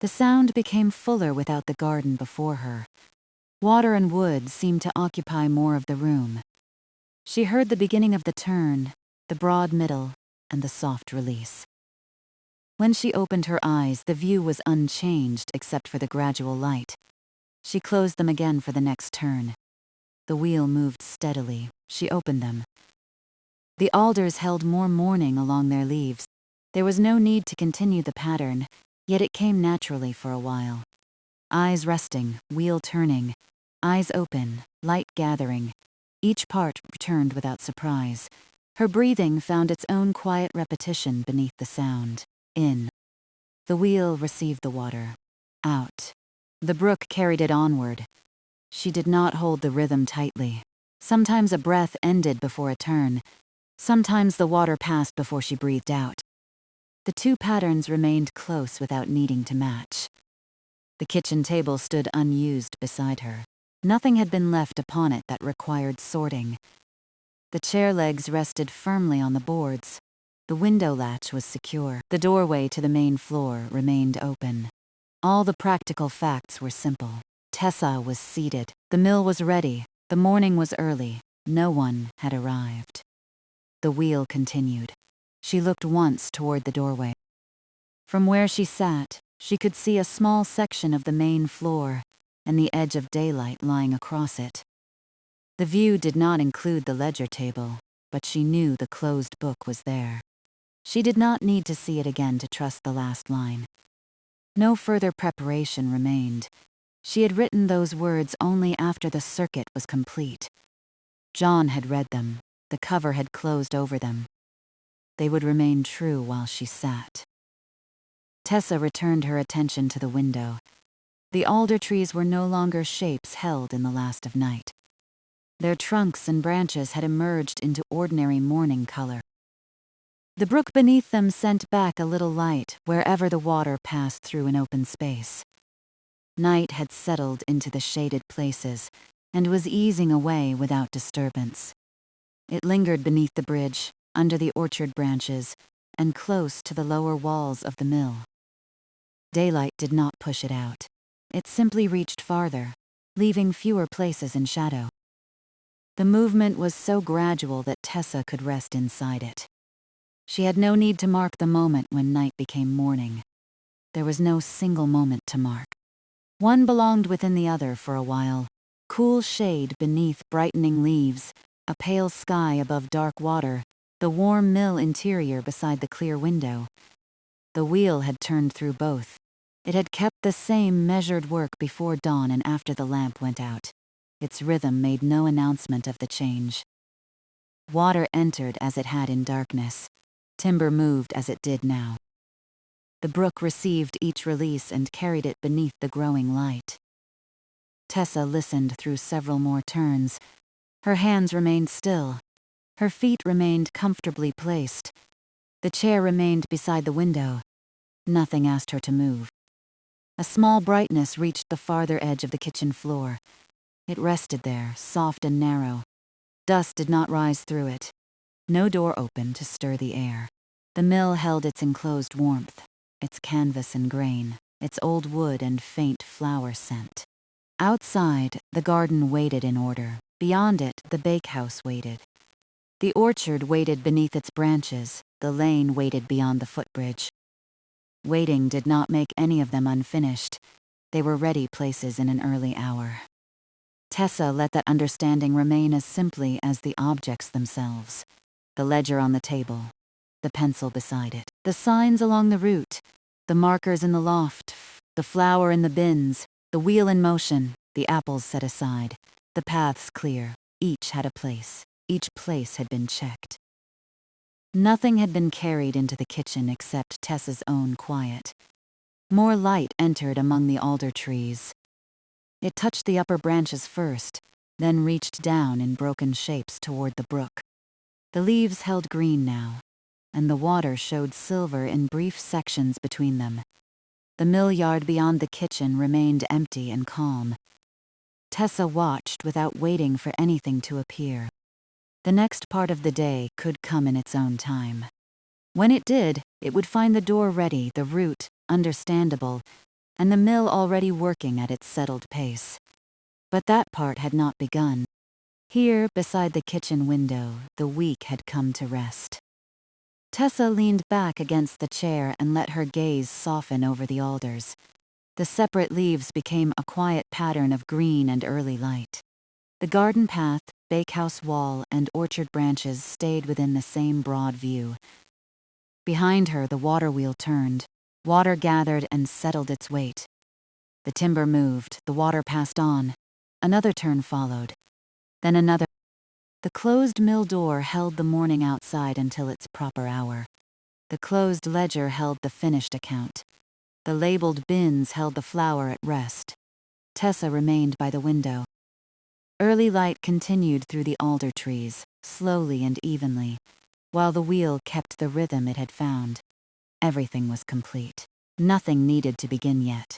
The sound became fuller without the garden before her. Water and wood seemed to occupy more of the room. She heard the beginning of the turn, the broad middle, and the soft release. When she opened her eyes, the view was unchanged except for the gradual light. She closed them again for the next turn. The wheel moved steadily. She opened them. The alders held more mourning along their leaves. There was no need to continue the pattern, yet it came naturally for a while. Eyes resting, wheel turning, eyes open, light gathering. Each part returned without surprise. Her breathing found its own quiet repetition beneath the sound. In. The wheel received the water. Out. The brook carried it onward. She did not hold the rhythm tightly. Sometimes a breath ended before a turn. Sometimes the water passed before she breathed out. The two patterns remained close without needing to match. The kitchen table stood unused beside her. Nothing had been left upon it that required sorting. The chair legs rested firmly on the boards. The window latch was secure. The doorway to the main floor remained open. All the practical facts were simple. Tessa was seated. The mill was ready. The morning was early. No one had arrived. The wheel continued. She looked once toward the doorway. From where she sat, she could see a small section of the main floor and the edge of daylight lying across it. The view did not include the ledger table, but she knew the closed book was there. She did not need to see it again to trust the last line. No further preparation remained. She had written those words only after the circuit was complete. John had read them. The cover had closed over them. They would remain true while she sat. Tessa returned her attention to the window. The alder trees were no longer shapes held in the last of night. Their trunks and branches had emerged into ordinary morning color. The brook beneath them sent back a little light wherever the water passed through an open space. Night had settled into the shaded places and was easing away without disturbance. It lingered beneath the bridge, under the orchard branches, and close to the lower walls of the mill. Daylight did not push it out. It simply reached farther, leaving fewer places in shadow. The movement was so gradual that Tessa could rest inside it. She had no need to mark the moment when night became morning. There was no single moment to mark. One belonged within the other for a while. Cool shade beneath brightening leaves, a pale sky above dark water, the warm mill interior beside the clear window. The wheel had turned through both. It had kept the same measured work before dawn and after the lamp went out. Its rhythm made no announcement of the change. Water entered as it had in darkness. Timber moved as it did now. The brook received each release and carried it beneath the growing light. Tessa listened through several more turns. Her hands remained still. Her feet remained comfortably placed. The chair remained beside the window. Nothing asked her to move. A small brightness reached the farther edge of the kitchen floor. It rested there, soft and narrow. Dust did not rise through it. No door opened to stir the air. The mill held its enclosed warmth, its canvas and grain, its old wood and faint flower scent. Outside, the garden waited in order. Beyond it, the bakehouse waited. The orchard waited beneath its branches. The lane waited beyond the footbridge. Waiting did not make any of them unfinished. They were ready places in an early hour. Tessa let that understanding remain as simply as the objects themselves. The ledger on the table, the pencil beside it, the signs along the route, the markers in the loft, the flour in the bins, the wheel in motion, the apples set aside, the paths clear. Each had a place. Each place had been checked. Nothing had been carried into the kitchen except Tessa's own quiet. More light entered among the alder trees. It touched the upper branches first, then reached down in broken shapes toward the brook. The leaves held green now, and the water showed silver in brief sections between them. The mill yard beyond the kitchen remained empty and calm. Tessa watched without waiting for anything to appear. The next part of the day could come in its own time. When it did, it would find the door ready, the route understandable, and the mill already working at its settled pace. But that part had not begun. Here, beside the kitchen window, the week had come to rest. Tessa leaned back against the chair and let her gaze soften over the alders. The separate leaves became a quiet pattern of green and early light. The garden path, bakehouse wall, and orchard branches stayed within the same broad view. Behind her, the waterwheel turned. Water gathered and settled its weight. The timber moved, the water passed on. Another turn followed. Then another. The closed mill door held the morning outside until its proper hour. The closed ledger held the finished account. The labeled bins held the flour at rest. Tessa remained by the window. Early light continued through the alder trees, slowly and evenly, while the wheel kept the rhythm it had found. Everything was complete. Nothing needed to begin yet.